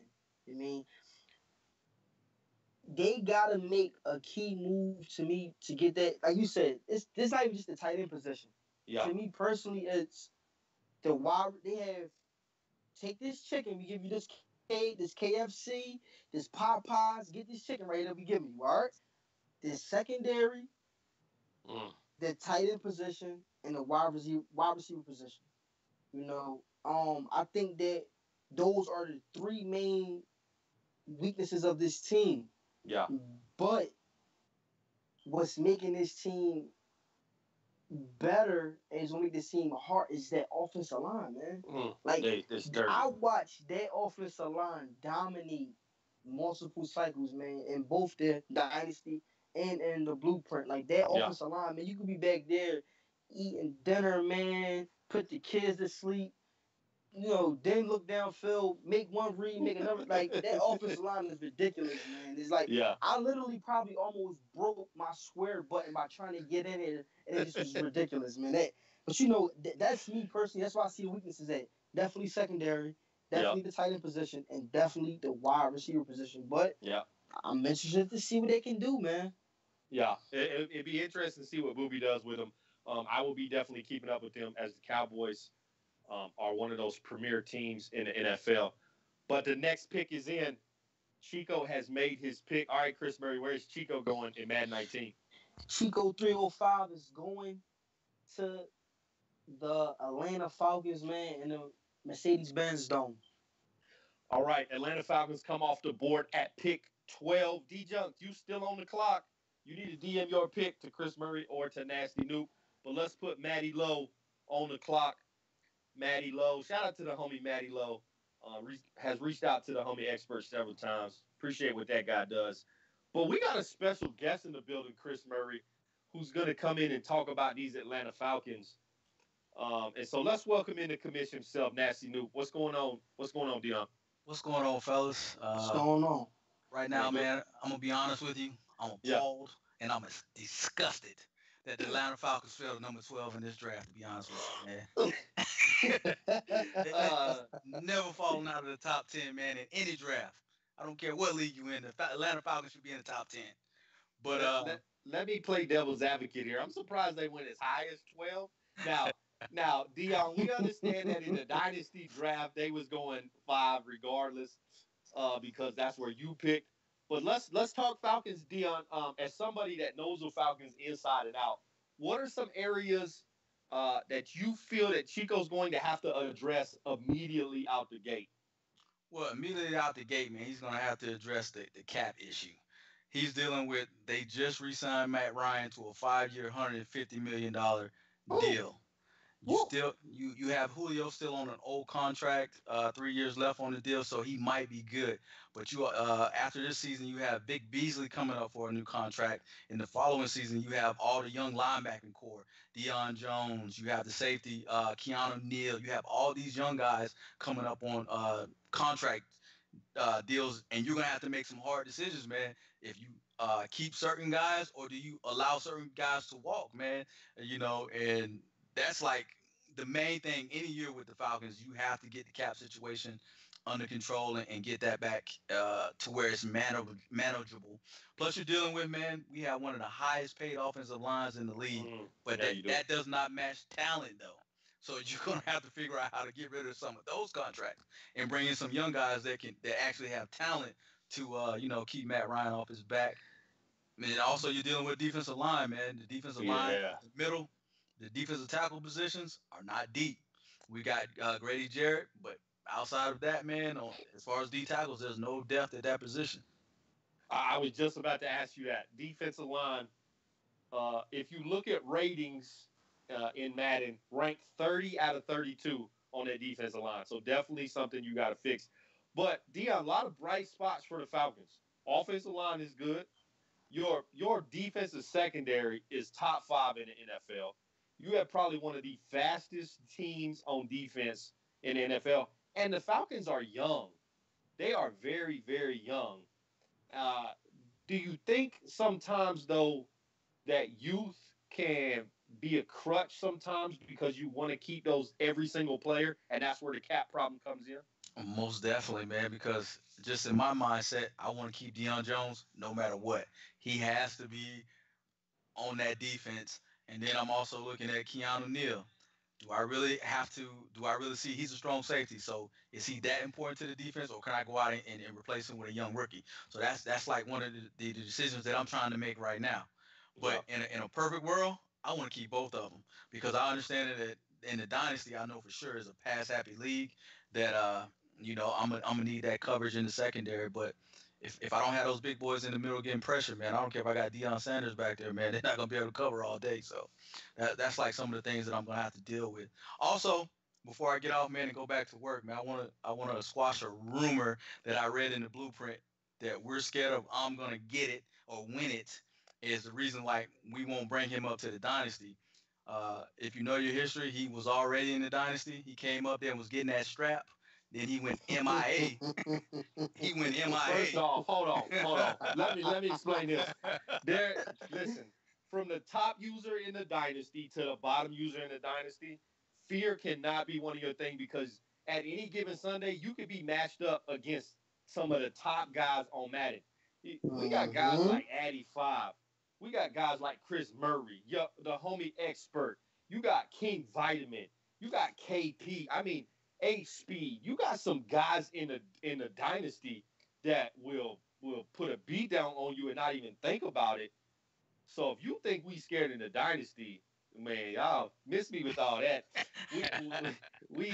I mean, they gotta make a key move to me to get that. Like you said, it's not even just the tight end position. Yeah. To me personally, it's the wide. They have take this chicken. We give you this KFC, this Popeyes. Get this chicken right that we giving you. All right. This secondary, the tight end position, and the wide receiver position. You know, I think that those are the three main weaknesses of this team. Yeah. But what's making this team better and is gonna make this team hard is that offensive line, man. Like I watched that offensive line dominate multiple cycles, man, in both the Dynasty and in the blueprint. Like that offensive line, man, you could be back there eating dinner, man, put the kids to sleep, then look downfield, make one read, make another. Like that offensive line is ridiculous, man. It's like I literally probably almost broke my square button by trying to get in it, and it just was ridiculous, man. But that's me personally. That's why I see the weaknesses at definitely secondary, definitely the tight end position, and definitely the wide receiver position. But I'm interested to see what they can do, man. Yeah, it'd be interesting to see what Booby does with them. I will be definitely keeping up with them as the Cowboys are one of those premier teams in the NFL. But the next pick is in. Chico has made his pick. All right, Chris Murray, where's Chico going in Madden 19? Chico 305 is going to the Atlanta Falcons, man, in the Mercedes-Benz Dome. All right, Atlanta Falcons come off the board at pick 12. D-Junk, you still on the clock. You need to DM your pick to Chris Murray or to Nasty Noop. But let's put Matty Lowe on the clock. Matty Lowe. Shout out to the homie Matty Lowe. Has reached out to the homie expert several times. Appreciate what that guy does. But we got a special guest in the building, Chris Murray, who's going to come in and talk about these Atlanta Falcons. And so let's welcome in the commission himself, Nasty Noop. What's going on? What's going on, Dion? What's going on, fellas? What's going on? Right now, man, I'm going to be honest with you. I'm appalled and I'm disgusted that the Atlanta Falcons fell to number 12 in this draft, to be honest with you, man. Never fallen out of the top 10, man, in any draft. I don't care what league you in. The Atlanta Falcons should be in the top 10. But let me play devil's advocate here. I'm surprised they went as high as 12. Now, Dion, we understand that in the Dynasty draft, they was going 5 regardless because that's where you picked. But let's talk Falcons, Dion. As somebody that knows the Falcons inside and out, what are some areas that you feel that Chico's going to have to address immediately out the gate? Well, immediately out the gate, man, he's going to have to address the cap issue. He's dealing with, they just re-signed Matt Ryan to a 5-year, $150 million deal. You have Julio still on an old contract, 3 years left on the deal, so he might be good. But you after this season, you have Big Beasley coming up for a new contract. In the following season, you have all the young linebacking core, Deion Jones. You have the safety, Keanu Neal. You have all these young guys coming up on contract deals, and you're gonna have to make some hard decisions, man. If you keep certain guys, or do you allow certain guys to walk, man? And that's like the main thing any year with the Falcons. You have to get the cap situation under control and get that back to where it's manageable. Plus, you're dealing with, man, we have one of the highest paid offensive lines in the league, but that does not match talent, though. So you're going to have to figure out how to get rid of some of those contracts and bring in some young guys that actually have talent to, keep Matt Ryan off his back. And also, you're dealing with defensive line, man. The defensive line, the middle, the defensive tackle positions are not deep. We got Grady Jarrett, but outside of that, man, as far as D tackles, there's no depth at that position. I was just about to ask you that. Defensive line, if you look at ratings in Madden, ranked 30 out of 32 on that defensive line. So definitely something you got to fix. But, Dion, a lot of bright spots for the Falcons. Offensive line is good. Your defensive secondary is top 5 in the NFL. You have probably one of the fastest teams on defense in the NFL. And the Falcons are young. They are very, very young. Uh, do you think sometimes though that youth can be a crutch sometimes because you want to keep those every single player, and that's where the cap problem comes in? Most definitely, man, because just in my mindset, I want to keep Deion Jones no matter what. He has to be on that defense. And then I'm also looking at Keanu Neal. Do I really see he's a strong safety? So is he that important to the defense, or can I go out and replace him with a young rookie? So that's like one of the decisions that I'm trying to make right now. Yeah. But in a perfect world, I want to keep both of them because I understand that in the dynasty, I know for sure is a pass happy league that I'm gonna need that coverage in the secondary. But if I don't have those big boys in the middle getting pressure, man, I don't care if I got Deion Sanders back there, man. They're not gonna be able to cover all day. So that's like some of the things that I'm gonna have to deal with. Also, before I get off, man, and go back to work, man, I wanna squash a rumor that I read in the blueprint that we're scared of I'm gonna get it or win it is the reason like we won't bring him up to the dynasty. If you know your history, he was already in the dynasty. He came up there and was getting that strap. Then he went MIA. He went First MIA. off, hold on. Let me explain this. Listen, from the top user in the dynasty to the bottom user in the dynasty, fear cannot be one of your things because at any given Sunday, you could be matched up against some of the top guys on Madden. We got guys Mm-hmm. like Addy Five. We got guys like Chris Murray, the homie expert. You got King Vitamin. You got KP. I mean, H Speed. You got some guys in the dynasty that will put a beat down on you and not even think about it. So if you think we scared in the dynasty, man, y'all miss me with all that. We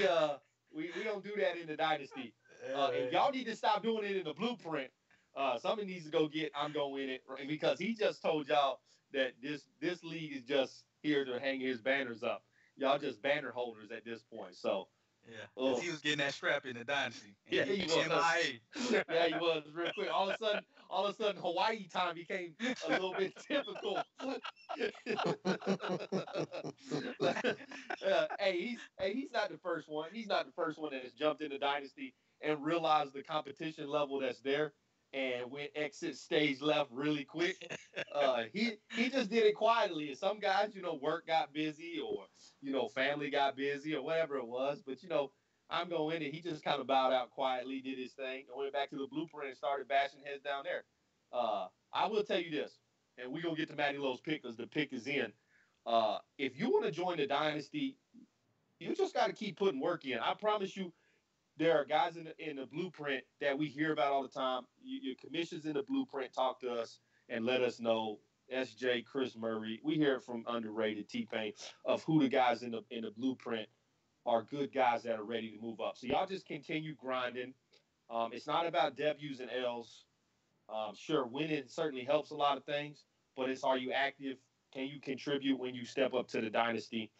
we we don't do that in the dynasty. And y'all need to stop doing it in the blueprint. Somebody needs to go get I'm going in it right, because he just told y'all that this league is just here to hang his banners up. Y'all just banner holders at this point. So Yeah, because oh he was getting that strap in the dynasty, and yeah, he he went was. MIA. Yeah, he was real quick. All of a sudden, Hawaii time became a little bit difficult. He's not the first one. He's not the first one that has jumped into Dynasty and realized the competition level that's there and went exit stage left really quick. He just did it quietly. And some guys, work got busy or family got busy or whatever it was. But I'm going in and he just kind of bowed out quietly, did his thing, and went back to the blueprint and started bashing heads down there. I will tell you this, and we're gonna get to Matty Lowe's pick because the pick is in. If you want to join the dynasty, you just got to keep putting work in. I promise you, there are guys in the blueprint that we hear about all the time. Your commissions in the blueprint talk to us and let us know. SJ, Chris Murray, we hear it from underrated T Pain of who the guys in the blueprint are good guys that are ready to move up. So y'all just continue grinding. It's not about W's and L's. Sure, winning certainly helps a lot of things, but it's are you active? Can you contribute when you step up to the dynasty?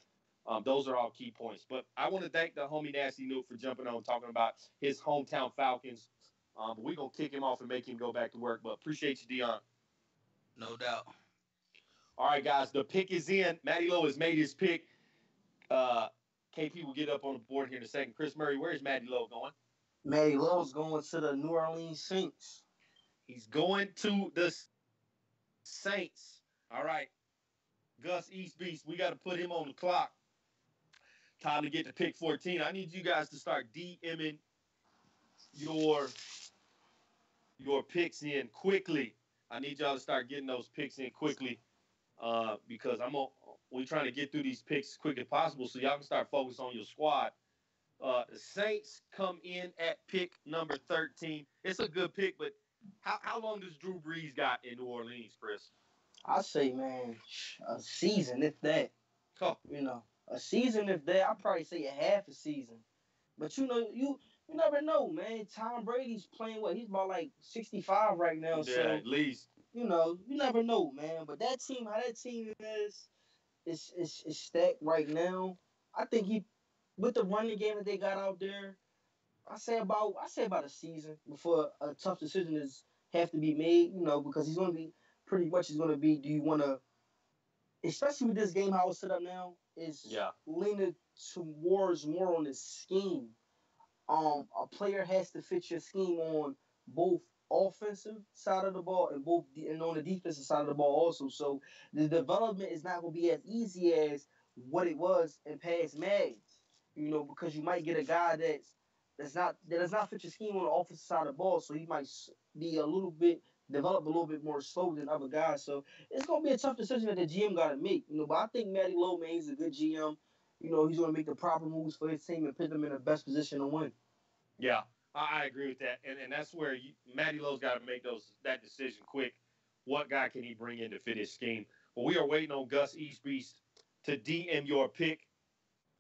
Those are all key points. But I want to thank the homie Nasty Nuke for jumping on talking about his hometown Falcons. But we're going to kick him off and make him go back to work. But appreciate you, Dion. No doubt. All right, guys, the pick is in. Matty Lowe has made his pick. Uh, KP will get up on the board here in a second. Chris Murray, where's Matty Lowe going? Matty Lowe's going to the New Orleans Saints. He's going to the Saints. All right. Gus East Beast, we got to put him on the clock. Time to get to pick 14. I need you guys to start DMing your picks in quickly. I need y'all to start getting those picks in quickly because we're trying to get through these picks as quick as possible so y'all can start focusing on your squad. The Saints come in at pick number 13. It's a good pick, but how long does Drew Brees got in New Orleans, Chris? I say, man, a season if that. Oh. A season if that. I'd probably say a half a season. But you never know, man. Tom Brady's playing what? He's about like 65 right now. Yeah, so at least. You never know, man. But that team, how that team is stacked right now. I think he, with the running game that they got out there, I say about a season before a tough decision have to be made. Because he's going to be pretty much is going to be. Do you want to, especially with this game how it's set up now, is leaning towards more on the scheme. a player has to fit your scheme on both offensive side of the ball and on the defensive side of the ball also. So the development is not going to be as easy as what it was in past Madden. Because you might get a guy that does not fit your scheme on the offensive side of the ball, so he might be a little bit develop a little bit more slow than other guys. So it's gonna be a tough decision that the GM got to make. But I think Matty Lowe, man, he's a good GM. He's gonna make the proper moves for his team and put them in the best position to win. Yeah, I agree with that, and that's where Matty Lowe's got to make that decision quick. What guy can he bring in to fit his scheme? But we are waiting on Gus Eastbeast to DM your pick.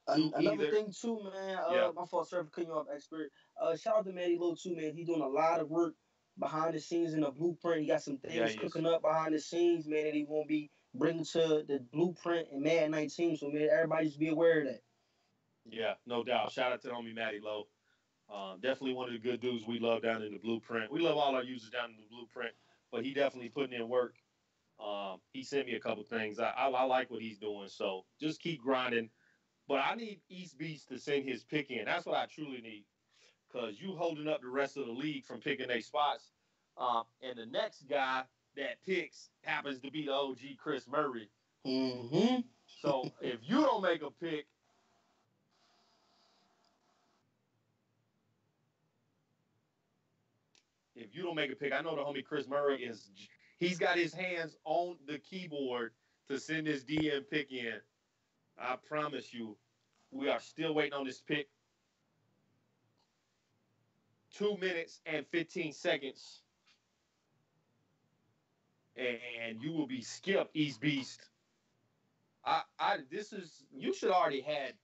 Another thing too, man. Yeah. My fault, sir, for cutting you off, expert. Shout out to Matty Lowe too, man. He's doing a lot of work behind the scenes in the blueprint. He got some things cooking up behind the scenes, man, that he gonna be bringing to the blueprint and Madden 19. So man, everybody just be aware of that. Yeah, no doubt. Shout out to the homie Matty Lowe. Definitely one of the good dudes we love down in the blueprint. We love all our users down in the blueprint, but he definitely putting in work. He sent me a couple things. I like what he's doing, so just keep grinding. But I need East Beast to send his pick in. That's what I truly need, because you holding up the rest of the league from picking their spots. And the next guy that picks happens to be the OG Chris Murray. Mm-hmm. So if you don't make a pick, I know the homie Chris Murray he's got his hands on the keyboard to send his DM pick in. I promise you, we are still waiting on this pick. 2 minutes and 15 seconds. And you will be skipped, East Beast. You should already had,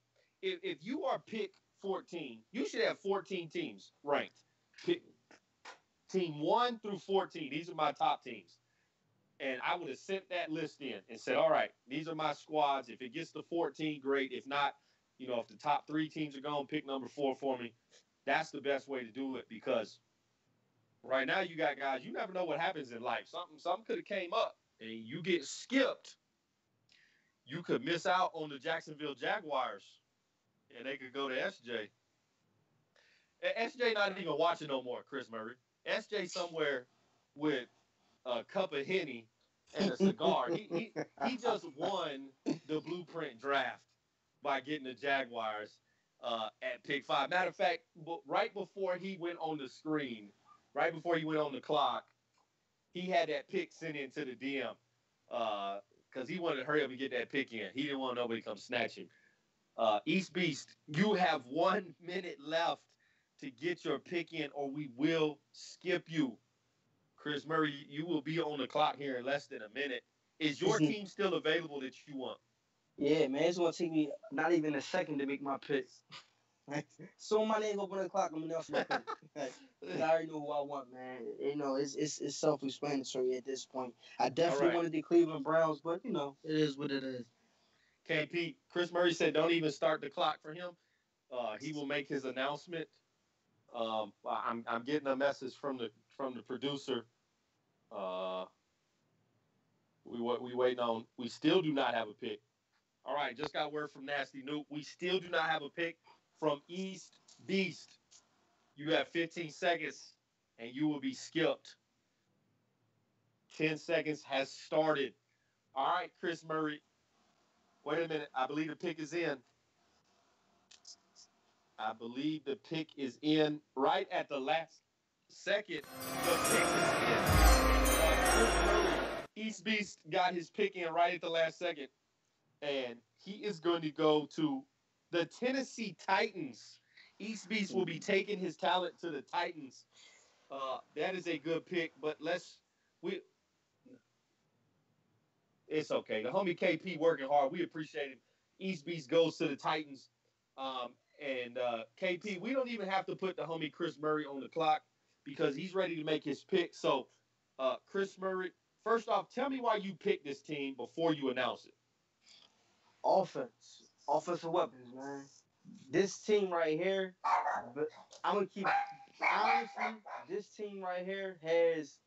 if you are pick 14, you should have 14 teams ranked. Team 1 through 14, these are my top teams. And I would have sent that list in and said, all right, these are my squads. If it gets to 14, great. If not, if the top 3 teams are gone, pick number 4 for me. That's the best way to do it, because right now you got guys, you never know what happens in life. Something could have came up and you get skipped. You could miss out on the Jacksonville Jaguars and they could go to SJ. And SJ not even watching no more, Chris Murray. SJ somewhere with a cup of Henny and a cigar. He just won the blueprint draft by getting the Jaguars at pick 5. Matter of fact, right before he went on the screen, right before he went on the clock, he had that pick sent into the DM because he wanted to hurry up and get that pick in. He didn't want nobody to come snatch him. East Beast, you have 1 minute left to get your pick in, or we will skip you. Chris Murray, you will be on the clock here in less than a minute. Is your team still available that you want? Yeah, man, it's gonna take me not even a second to make my pick. So my name open the clock, I'm gonna announce my pick. I already know who I want, man. It's self-explanatory at this point. I definitely wanted the Cleveland Browns, but it is what it is. KP, Chris Murray said don't even start the clock for him. He will make his announcement. I'm getting a message from the producer. We waiting on. We still do not have a pick. All right, just got word from Nasty Newt. We still do not have a pick from East Beast. You have 15 seconds, and you will be skipped. 10 seconds has started. All right, Chris Murray. Wait a minute. I believe the pick is in. I believe the pick is in right at the last second. The pick is in. East Beast got his pick in right at the last second. And he is going to go to the Tennessee Titans. East Beast will be taking his talent to the Titans. That is a good pick, but it's okay. The homie KP working hard. We appreciate him. East Beast goes to the Titans. And KP, we don't even have to put the homie Chris Murray on the clock because he's ready to make his pick. So, Chris Murray, first off, tell me why you picked this team before you announce it. Offensive weapons, man. This team right here, but I'm gonna keep honestly. This team right here has,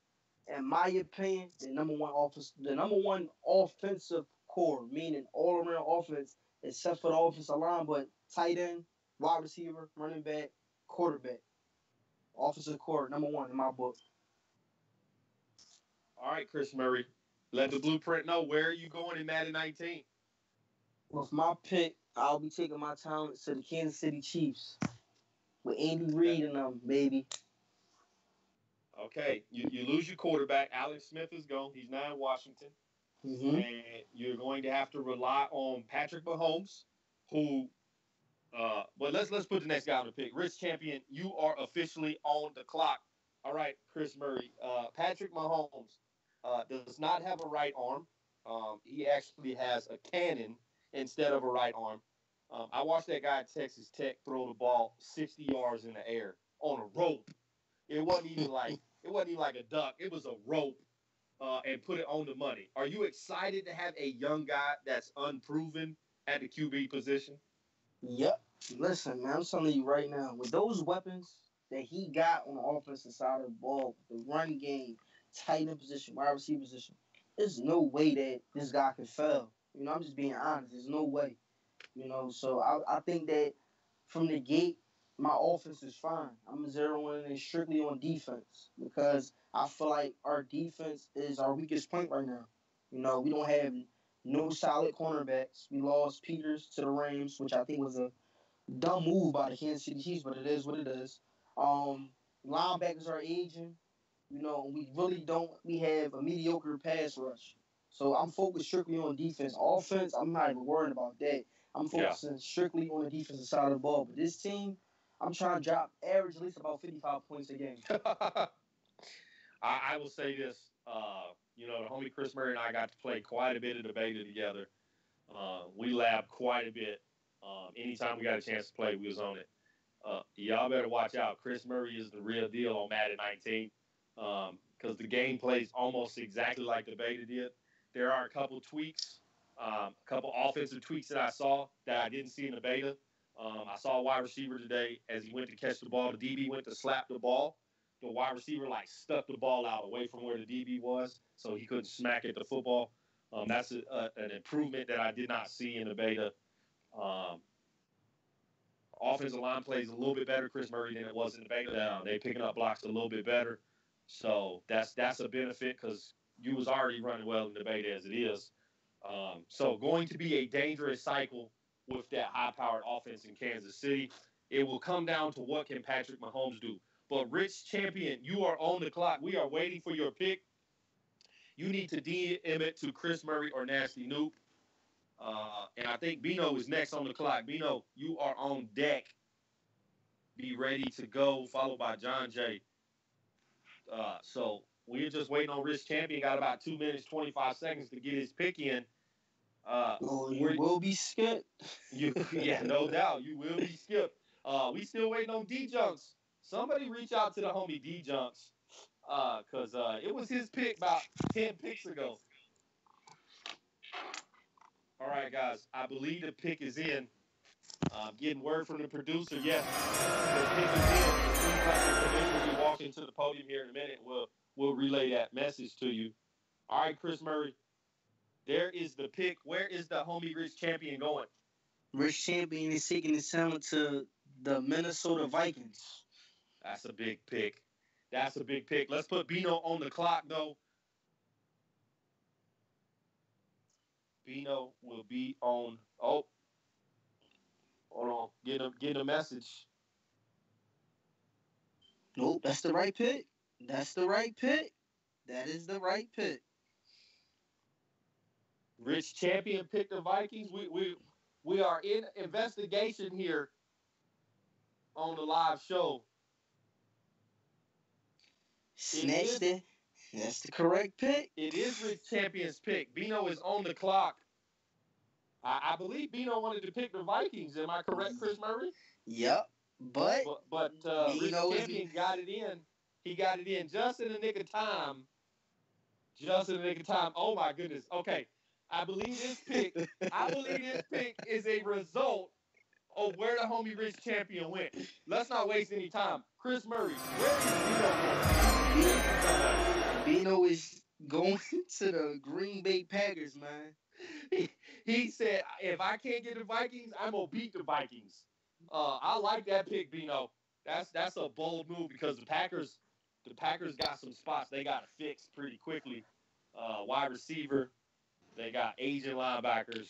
in my opinion, the number one offensive core, meaning all around offense, except for the offensive line, but tight end, wide receiver, running back, quarterback. Offensive coordinator, number one in my book. All right, Chris Murray. Let the blueprint know where are you going in Madden 19. With my pick, I'll be taking my talents to the Kansas City Chiefs with Andy Reid and them, baby. Okay, you lose your quarterback. Alex Smith is gone. He's now in Washington. Mm-hmm. And you're going to have to rely on Patrick Mahomes, who but let's put the next guy on the pick. Rich Champion, you are officially on the clock. All right, Chris Murray. Patrick Mahomes does not have a right arm. He actually has a cannon instead of a right arm. I watched that guy at Texas Tech throw the ball 60 yards in the air on a rope. It wasn't even like a duck. It was a rope, and put it on the money. Are you excited to have a young guy that's unproven at the QB position? Yep. Listen, man, I'm telling you right now, with those weapons that he got on the offensive side of the ball, the run game, tight end position, wide receiver position, there's no way that this guy can fail. You know, I'm just being honest. There's no way. You know, so I think that from the gate, my offense is fine. I'm zeroing in strictly on defense because I feel like our defense is our weakest point right now. You know, we don't have no solid cornerbacks. We lost Peters to the Rams, which I think was a dumb move by the Kansas City Chiefs, but it is what it is. Linebackers are aging. You know, we have a mediocre pass rush. So I'm focused strictly on defense. Offense, I'm not even worried about that. I'm focusing strictly on the defensive side of the ball. But this team, I'm trying to drop average at least about 55 points a game. I will say this. The homie Chris Murray and I got to play quite a bit of the beta together. We labbed quite a bit. Anytime we got a chance to play, we was on it. Y'all better watch out. Chris Murray is the real deal on Madden 19 because the game plays almost exactly like the beta did. There are a couple tweaks, a couple offensive tweaks that I saw that I didn't see in the beta. I saw a wide receiver today as he went to catch the ball. The DB went to slap the ball. The wide receiver stuck the ball out away from where the DB was, so he couldn't smack at the football. That's an improvement that I did not see in the beta. Offensive line plays a little bit better, Chris Murray, than it was in the beta. They picking up blocks a little bit better, so that's a benefit because you was already running well in the beta as it is. So going to be a dangerous cycle with that high-powered offense in Kansas City. It will come down to what can Patrick Mahomes do. But Rich Champion, you are on the clock. We are waiting for your pick. You need to DM it to Chris Murray or Nasty Noob. And I think Bino is next on the clock. Bino, you are on deck. Be ready to go, followed by John Jay. So we're just waiting on Rich Champion. Got about 2 minutes, 25 seconds to get his pick in. You will be skipped. Yeah, no doubt. You will be skipped. We still waiting on D-Junks. Somebody reach out to the homie D-Junks because it was his pick about 10 picks ago. All right, guys. I believe the pick is in. Getting word from the producer. Yes, the pick is in. The producer will be walking to the podium here in a minute. We'll relay that message to you. All right, Chris Murray. There is the pick. Where is the homie Rich Champion going? Rich Champion is taking his talent to the Minnesota Vikings. That's a big pick. That's a big pick. Let's put Bino on the clock, though. Bino will be on. Oh, hold on. Get a message. Nope, that's the right pick. That's the right pick. That is the right pick. Rich Champion picked the Vikings. We are in investigation here on the live show. Snatched it. That's the correct pick. It is Rich Champion's pick. Bino is on the clock. I believe Bino wanted to pick the Vikings. Am I correct, Chris Murray? Yep. But Rich Champion got it in. He got it in just in the nick of time. Just in the nick of time. Oh my goodness. Okay. I believe this pick is a result of where the homie Rich Champion went. Let's not waste any time. Chris Murray, where is Bino going? Bino is going to the Green Bay Packers, man. He said, if I can't get the Vikings, I'm going to beat the Vikings. I like that pick, Bino. That's a bold move because the Packers got some spots they got to fix pretty quickly. Wide receiver, they got aging linebackers,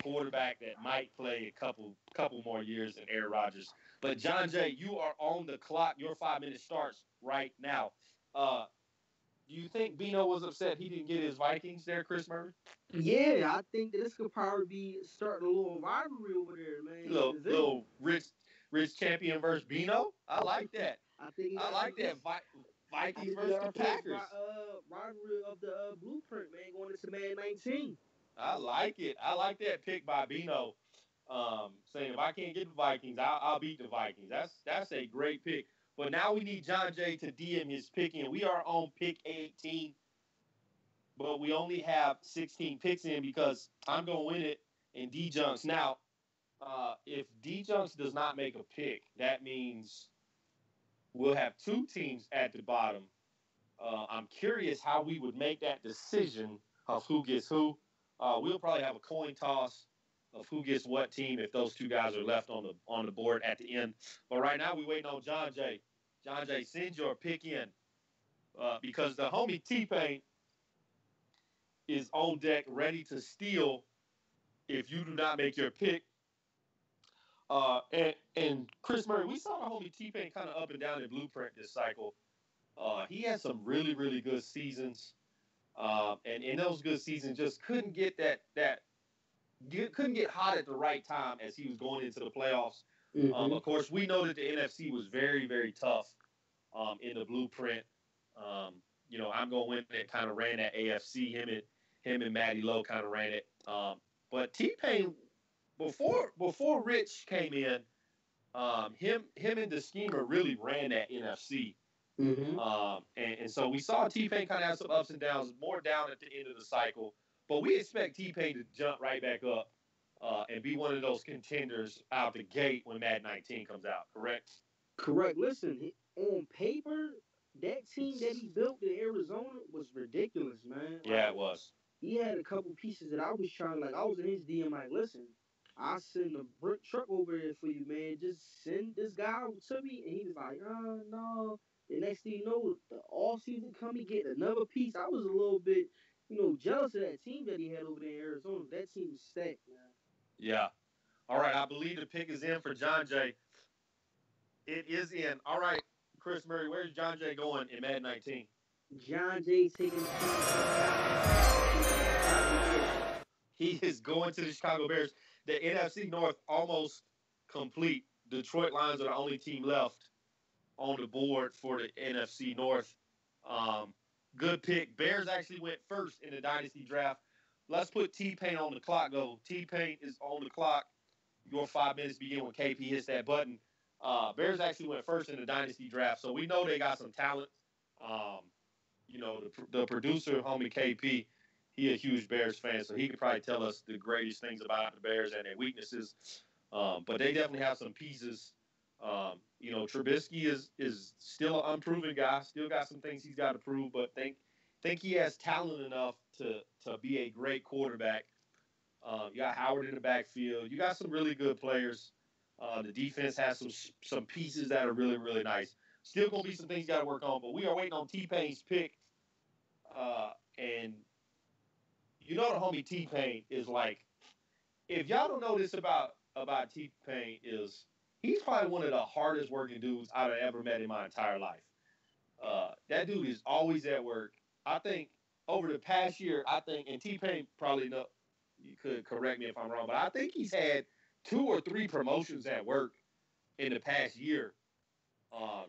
quarterback that might play a couple more years than Aaron Rodgers. But John Jay, you are on the clock. Your 5 minutes starts right now. Do you think Bino was upset he didn't get his Vikings there, Chris Murray? Yeah, I think that this could probably be starting a little rivalry over there, man. Little rich champion versus Bino. I like that. I think I like that. Vikings versus the Packers. Rivalry of the blueprint, man, going into Madden 19. I like it. I like that pick by Bino. Saying if I can't get the Vikings, I'll beat the Vikings. That's a great pick. But now we need John Jay to DM his pick in. We are on pick 18, but we only have 16 picks in because I'm going to win it in D-Junks. Now, if D-Junks does not make a pick, that means we'll have two teams at the bottom. I'm curious how we would make that decision of who gets who. We'll probably have a coin toss of who gets what team if those two guys are left on the board at the end. But right now we're waiting on John Jay. John Jay, send your pick in because the homie T-Pain is on deck ready to steal if you do not make your pick. And Chris Murray, we saw the homie T-Pain kind of up and down in Blueprint this cycle. He had some really, really good seasons. And in those good seasons just couldn't get couldn't get hot at the right time as he was going into the playoffs. Mm-hmm. Of course, we know that the NFC was very, very tough in the Blueprint. I'm going to win that kind of ran that AFC. Him and Matty Lowe kind of ran it. But T-Pain, before Rich came in, him and the schemer really ran that NFC. Mm-hmm. And so we saw T-Pain kind of have some ups and downs, more down at the end of the cycle. But we expect T-Pain to jump right back up and be one of those contenders out the gate when Madden 19 comes out, correct? Correct. Listen, on paper, that team that he built in Arizona was ridiculous, man. Yeah, it was. He had a couple pieces that I was trying, I was in his DM, listen, I'll send a brick truck over there for you, man. Just send this guy to me. And he was like, oh, no. The next thing you know, the offseason coming, get another piece. I was a little bit, jealous of that team that he had over there in Arizona. That team was stacked, man. Yeah. All right. I believe the pick is in for John Jay. It is in. All right, Chris Murray, where's John Jay going in Madden 19? John Jay taking. He is going to the Chicago Bears. The NFC North almost complete. Detroit Lions are the only team left on the board for the NFC North. Good pick. Bears actually went first in the Dynasty draft. Let's put T-Pain on the clock, though. T-Pain is on the clock. Your 5 minutes begin when KP hits that button. Bears actually went first in the Dynasty draft, so we know they got some talent. The producer, homie KP, he a huge Bears fan, so he could probably tell us the greatest things about the Bears and their weaknesses. But they definitely have some pieces. Trubisky is still an unproven guy. Still got some things he's got to prove, but think he has talent enough to be a great quarterback. You got Howard in the backfield. You got some really good players. The defense has some pieces that are really, really nice. Still going to be some things you got to work on, but we are waiting on T-Pain's pick. And the homie T-Pain is like, if y'all don't know this about T-Pain is he's probably one of the hardest working dudes I've ever met in my entire life. That dude is always at work. I think over the past year, and T-Pain probably you could correct me if I'm wrong, but I think he's had 2 or 3 promotions at work in the past year,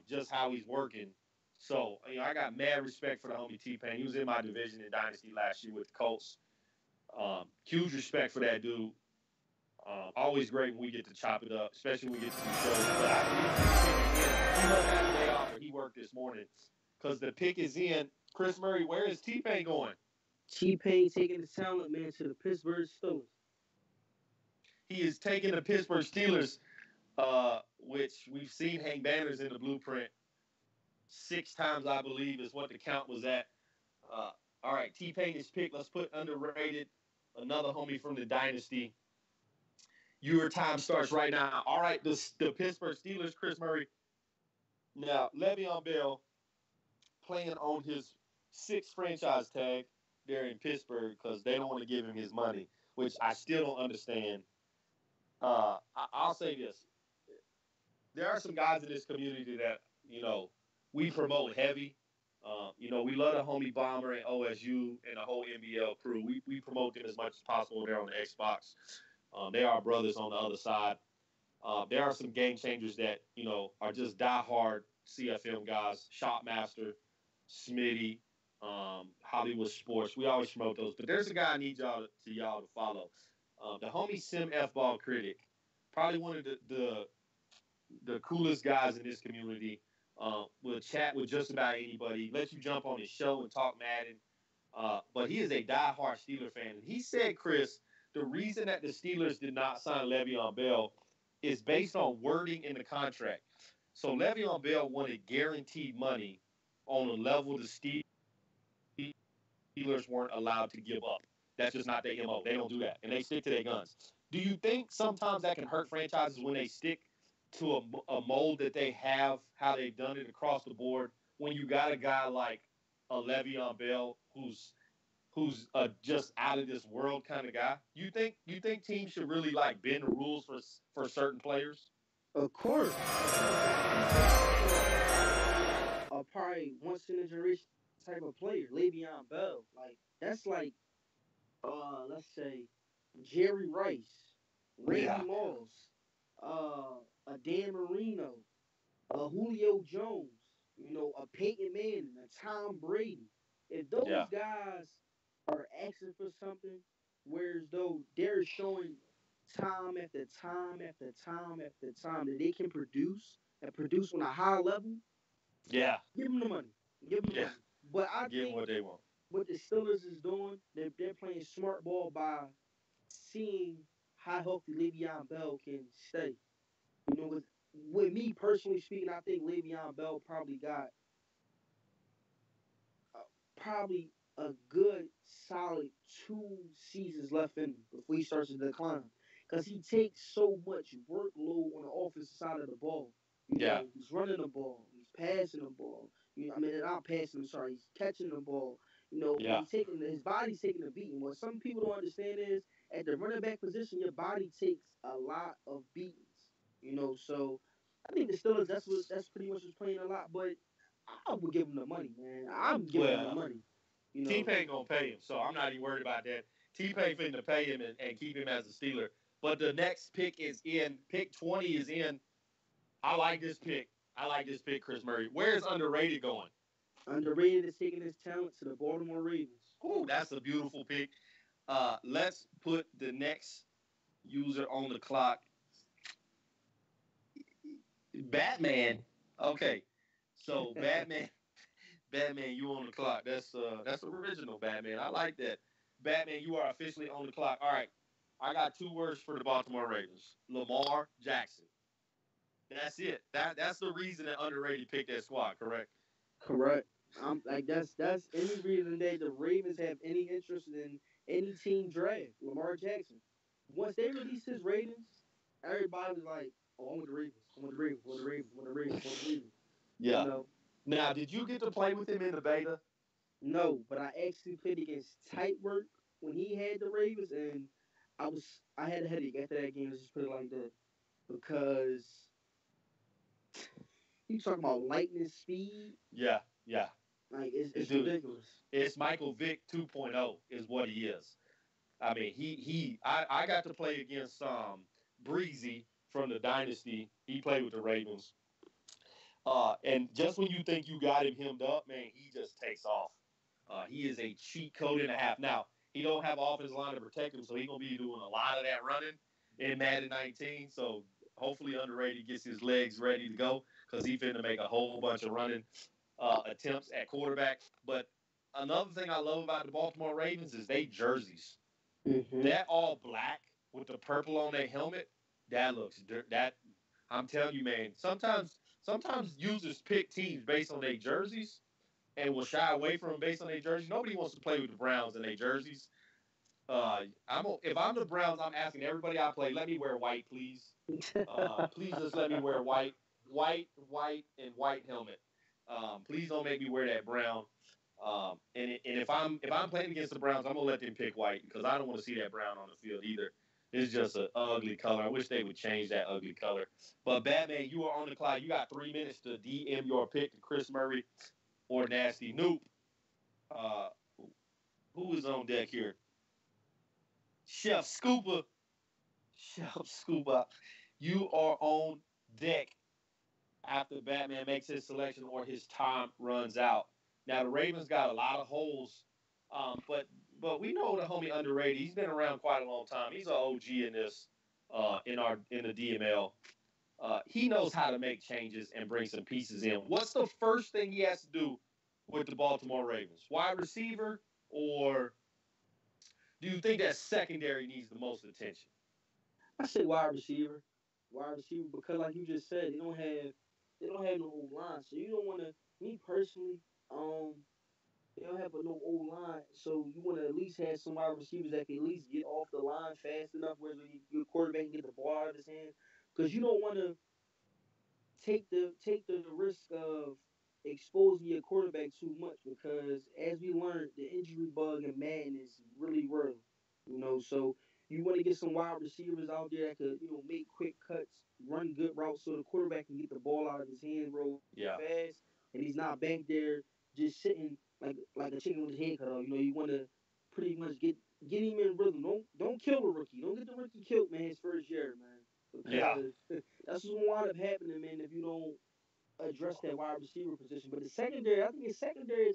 just how he's working. So, I got mad respect for the homie T-Pain. He was in my division in Dynasty last year with the Colts. Huge respect for that dude. Always great when we get to chop it up, especially when we get to these shows. But I believe he must have a day off, or he worked this morning because the pick is in. Chris Murray, where is T-Pain going? T-Pain taking the talent, man, to the Pittsburgh Steelers. He is taking the Pittsburgh Steelers, which we've seen hang banners in the Blueprint 6 times, I believe, is what the count was at. All right, T-Pain is picked. Let's put underrated, another homie from the Dynasty. Your time starts right now. All right, the Pittsburgh Steelers, Chris Murray, Now, Le'Veon Bell playing on his sixth franchise tag there in Pittsburgh because they don't want to give him his money, which I still don't understand. I'll say this: there are some guys in this community that we promote heavy. We love the homie Bomber and OSU and the whole NBL crew. We promote them as much as possible there on the Xbox. They are brothers on the other side. There are some game changers that are just diehard CFM guys. Shotmaster, Smitty, Hollywood Sports. We always promote those. But there's a guy I need y'all to follow. The homie Sim F Ball Critic, probably one of the coolest guys in this community. Will chat with just about anybody. Let you jump on his show and talk Madden. But he is a diehard Steeler fan, and he said, Chris, the reason that the Steelers did not sign Le'Veon Bell is based on wording in the contract. So Le'Veon Bell wanted guaranteed money on a level the Steelers weren't allowed to give up. That's just not their MO. They don't do that, and they stick to their guns. Do you think sometimes that can hurt franchises when they stick to a mold that they have, how they've done it across the board, when you got a guy like a Le'Veon Bell who's just out of this world kind of guy? You think teams should really like bend the rules for certain players? Of course. Probably once in a generation type of player, Le'Veon Bell. Like that's like let's say Jerry Rice, Randy Yeah. Moss, a Dan Marino, a Julio Jones, a Peyton Manning, a Tom Brady. If those Yeah. guys are asking for something, whereas though they're showing time after time after time after time that they can produce and produce on a high level, Yeah. give them the money. Give them the Yeah. money. But I Give them think what they want. what the Steelers is doing, they're playing smart ball by seeing how healthy Le'Veon Bell can stay. With me personally speaking, I think Le'Veon Bell probably got probably a good solid 2 seasons left in him before he starts to decline. Because he takes so much workload on the offensive side of the ball. Yeah. He's running the ball, he's passing the ball. Not passing. I'm sorry, he's catching the ball. Yeah. He's taking his body's taking a beating. What some people don't understand is at the running back position, your body takes a lot of beatings. So I think the Steelers that's pretty much what's playing a lot. But I would give him the money, man. I'm giving him the Well, money. T Pain gonna pay him, so I'm not even worried about that. T Pain finna pay him and keep him as a Steeler. But the next pick is in. Pick 20 is in. I like this pick. Chris Murray. Where's underrated going? Underrated is taking his talent to the Baltimore Ravens. Ooh, that's a beautiful pick. Let's put the next user on the clock. Batman. Okay. So Batman, you on the clock. That's original, Batman. I like that. Batman, you are officially on the clock. All right. I got 2 words for the Baltimore Ravens. Lamar Jackson. That's it. That's the reason that underrated picked that squad, correct? Correct. I'm like that's any reason that the Ravens have any interest in any team draft Lamar Jackson. Once they released his ratings, everybody was like, "Oh, I want the Ravens. I want the Ravens. I want the Ravens. I want the Ravens. I want the Ravens." You Yeah. know, Now, did you get to play with him in the beta? no, but I actually played against Tight Work when he had the Ravens, and I had a headache after that game. Let's just put it like that because you talking about lightning speed, Yeah. Yeah. like it's Dude, ridiculous. it's Michael Vick 2.0 is what he is. I mean, I got to play against Breezy from the Dynasty. He played with the Ravens. And just when you think you got him hemmed up, man, he just takes off. He is a cheat code and a half. Now, he don't have offensive line to protect him, so he's gonna be doing a lot of that running in Madden 19. So hopefully underrated gets his legs ready to go because he's finna make a whole bunch of running attempts at quarterback. But another thing I love about the Baltimore Ravens is they jerseys. Mm-hmm. That all black with the purple on their helmet, that looks that. I'm telling you, man. Sometimes users pick teams based on their jerseys and will shy away from them based on their jerseys. Nobody wants to play with the Browns in their jerseys. If I'm the Browns, I'm asking everybody I play, let me wear white, please. Please just let me wear white. and white helmet. Please don't make me wear that brown. And if I'm playing against the Browns, I'm gonna let them pick white because I don't want to see that brown on the field either. It's just an ugly color. I wish they would change that ugly color. But Batman, you are on the clock. You got 3 minutes to DM your pick to Chris Murray or Nasty Noop. Uh, who is on deck here? Chef Scooper. Chef Scooper. You are on deck after Batman makes his selection or his time runs out. Now the Ravens got a lot of holes, but we know the homie underrated. He's been around quite a long time. He's an OG in this in the DML. He knows how to make changes and bring some pieces in. What's the first thing he has to do with the Baltimore Ravens? Wide receiver, or do you think that secondary needs the most attention? I say wide receiver. Wide receiver because like you just said, they don't have no old line. So you don't wanna me personally, they don't have no old line. So you wanna at least have some wide receivers that can at least get off the line fast enough where your quarterback can get the ball out of his hands. Because you don't wanna take the risk of exposing your quarterback too much because as we learned, the injury bug in Madden is really real. So you want to get some wide receivers out there that could, make quick cuts, run good routes so the quarterback can get the ball out of his hands real Yeah. fast and he's not back there just sitting like a chicken with his head cut off. You want to pretty much get him in rhythm. Don't kill the rookie. Don't get the rookie killed, man, his first year, man. Yeah. Because that's what's gonna wind up happening, man, if you don't address that wide receiver position. But the secondary, I think the secondary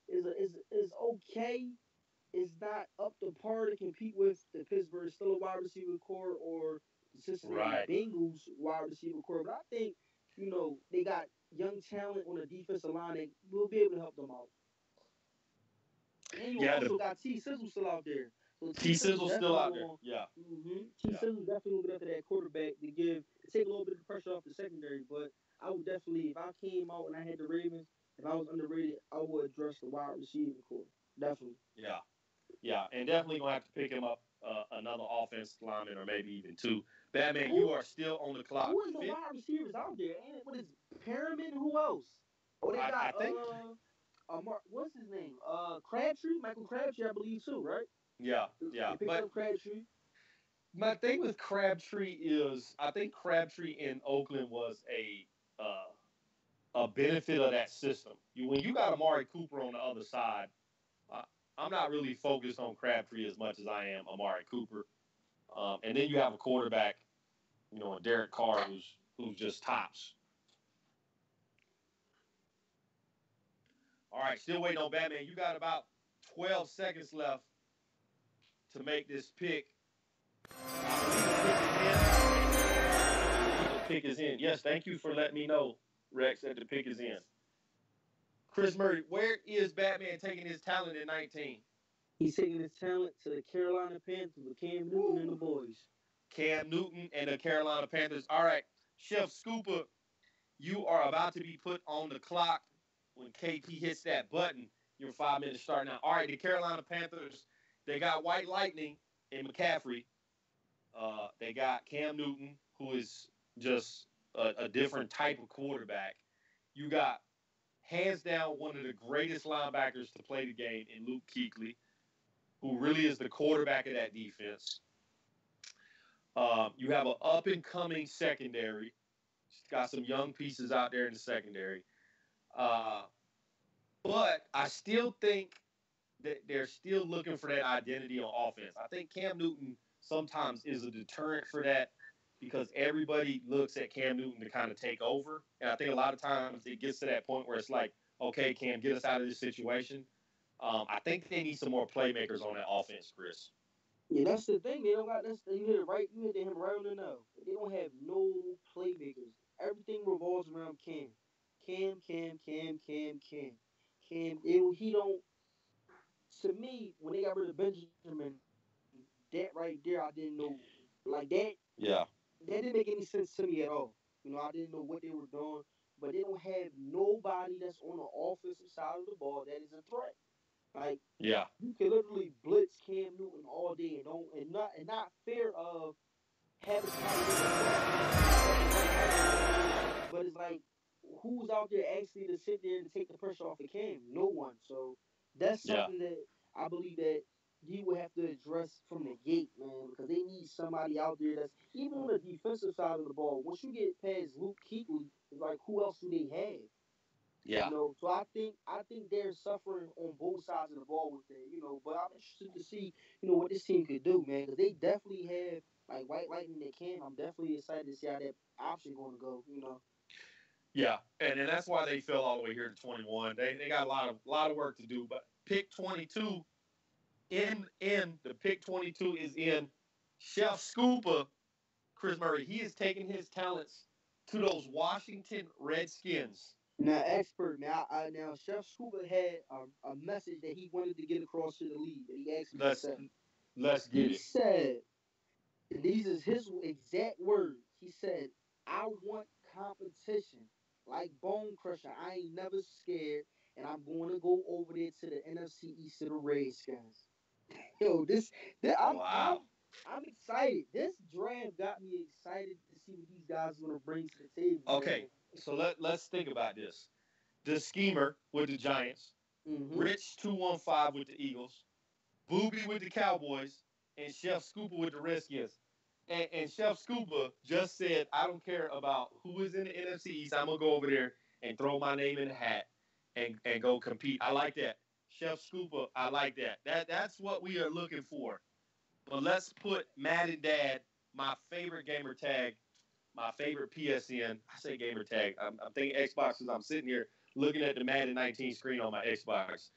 is okay. It's not up to par to compete with the Pittsburgh Steelers wide receiver core or the Cincinnati Right. Bengals wide receiver core. But I think they got young talent on the defensive line that will be able to help them out. And you Yeah. also The got T Sizzle still out there. So T T Sizzle Sizzle's still definitely out there. going. Yeah. T Yeah. Sizzle definitely going to get after that quarterback to take a little bit of pressure off the secondary. But I would definitely, if I came out and I had the Ravens, if I was underrated, I would address the wide receiver core. Definitely. Yeah. Yeah. And definitely gonna have to pick him up another offensive lineman or maybe even two. Batman, Who you are still on the clock. who is the wide receivers out there? And what is Pyramid? Who else? Oh, they got I think. What's his name? Crabtree, Michael Crabtree, I believe too, right? Yeah. Yeah. They picked But up Crabtree. my thing with Crabtree is I think Crabtree in Oakland was a benefit of that system. When you got Amari Cooper on the other side, uh, I'm not really focused on Crabtree as much as I am Amari Cooper. And then you have a quarterback, Derek Carr, who's just tops. All right, still waiting on Batman. You got about 12 seconds left to make this pick. The pick is in. Yes, thank you for letting me know, Rex, that the pick is in. Chris Murray, where is Batman taking his talent at 19? He's taking his talent to the Carolina Panthers with Cam Newton and the boys. Cam Newton and the Carolina Panthers. All right, Chef Scooper, you are about to be put on the clock when KP hits that button. Your 5 minutes start now. All right, the Carolina Panthers, they got White Lightning and McCaffrey. They got Cam Newton, who is just a different type of quarterback. You got, hands down, one of the greatest linebackers to play the game in Luke Kuechly, who really is the quarterback of that defense. You have an up-and-coming secondary. Got some young pieces out there in the secondary. But I still think that they're still looking for that identity on offense. I think Cam Newton sometimes is a deterrent for that because everybody looks at Cam Newton to kind of take over. And I think a lot of times it gets to that point where it's like, okay, Cam, get us out of this situation. I think they need some more playmakers on that offense, Chris. Yeah, that's the thing. They don't got that's you hit it right. You hit him right on the nose. They don't have no playmakers. Everything revolves around Cam. Cam, Cam, Cam, Cam, Cam, Cam. He don't. To me, when they got rid of Benjamin, that right there, I didn't know. Like that, Yeah. that didn't make any sense to me at all. I didn't know what they were doing, but they don't have nobody that's on the offensive side of the ball that is a threat. Like Yeah. you can literally blitz Cam Newton all day and not fear of having somebody but it's like, who's out there actually to sit there and take the pressure off of Cam? No one. So that's something that I believe that he would have to address from the gate, man, because they need somebody out there that's even on the defensive side of the ball. Once you get past Luke Kuechly, it's like, who else do they have? Yeah. You know, so I think they're suffering on both sides of the ball with that. You know, but I'm interested to see, what this team could do, man, because they definitely have like White Lightning that Cam. I'm definitely excited to see how that option going to go. You know. Yeah, and that's why they fell all the way here to 21. They got a lot of work to do. But pick 22 in the pick 22 is in Chef Scooper, Chris Murray. He is taking his talents to those Washington Redskins. Now, expert, man. Now Chef Scuba had a message that he wanted to get across to the league that he asked me to say. Let's get He it. said, and these is his exact words. He said, "I want competition, like Bone Crusher. I ain't never scared, and I'm going to go over there to the NFC East to the Redskins." Yo, Wow. I'm excited. This draft got me excited to see what these guys are gonna bring to the table. Okay, so let's think about this. The schemer with the Giants, Rich 215 with the Eagles, Booby with the Cowboys, and Chef Scooper with the Redskins. And Chef Scooper just said, I don't care about who is in the NFC East. I'm going to go over there and throw my name in the hat and go compete. I like that. Chef Scooper, I like that. That's what we are looking for. But let's put Madden Dad, my favorite gamer tag, my favorite PSN. I say gamer tag. I'm thinking Xbox as I'm sitting here looking at the Madden 19 screen on my Xbox.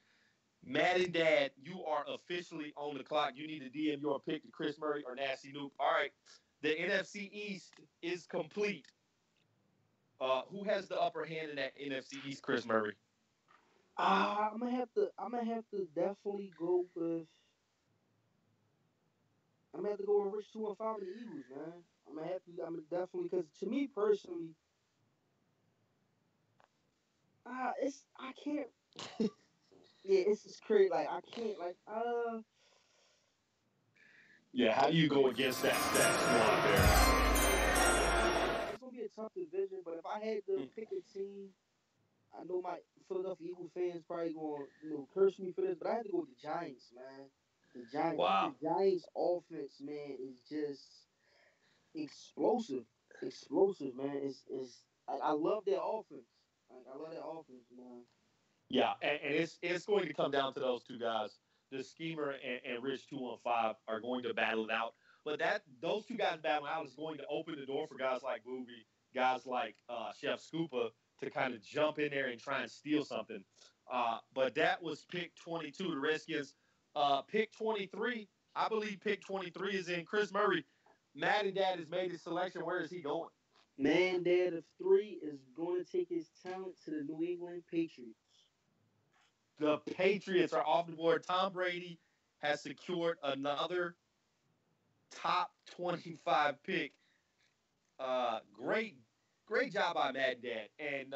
Madden Dad, you are officially on the clock. You need to DM your pick to Chris Murray or Nasty Noob. All right, the NFC East is complete. Who has the upper hand in that NFC East, Chris Murray? I'm gonna have to definitely go with. I'm gonna have to go with Rich 215 and the Eagles, man. I'm gonna definitely, because to me personally, I can't. Yeah, it's just crazy. Like I can't. Yeah, how do you go against that squad It's gonna be a tough division, but if I had to pick a team, I know my Philadelphia Eagles fans probably gonna curse me for this, but I had to go with the Giants, man. The Giants. Wow. The Giants offense, man, is just explosive. Explosive, man. I love their offense. Like, I love their offense, man. Yeah, and it's going to come down to those two guys. The schemer and Rich 215 are going to battle it out. But those two guys battling out is going to open the door for guys like Booby, guys like Chef Scooper to kind of jump in there and try and steal something. But that was pick 22. The Redskins pick 23. I believe pick 23 is in Chris Murray. Madden Dad has made his selection. Where is he going? Man, Dad of 3 is going to take his talent to the New England Patriots. The Patriots are off the board. Tom Brady has secured another top 25 pick. Great job by Madden Dad. And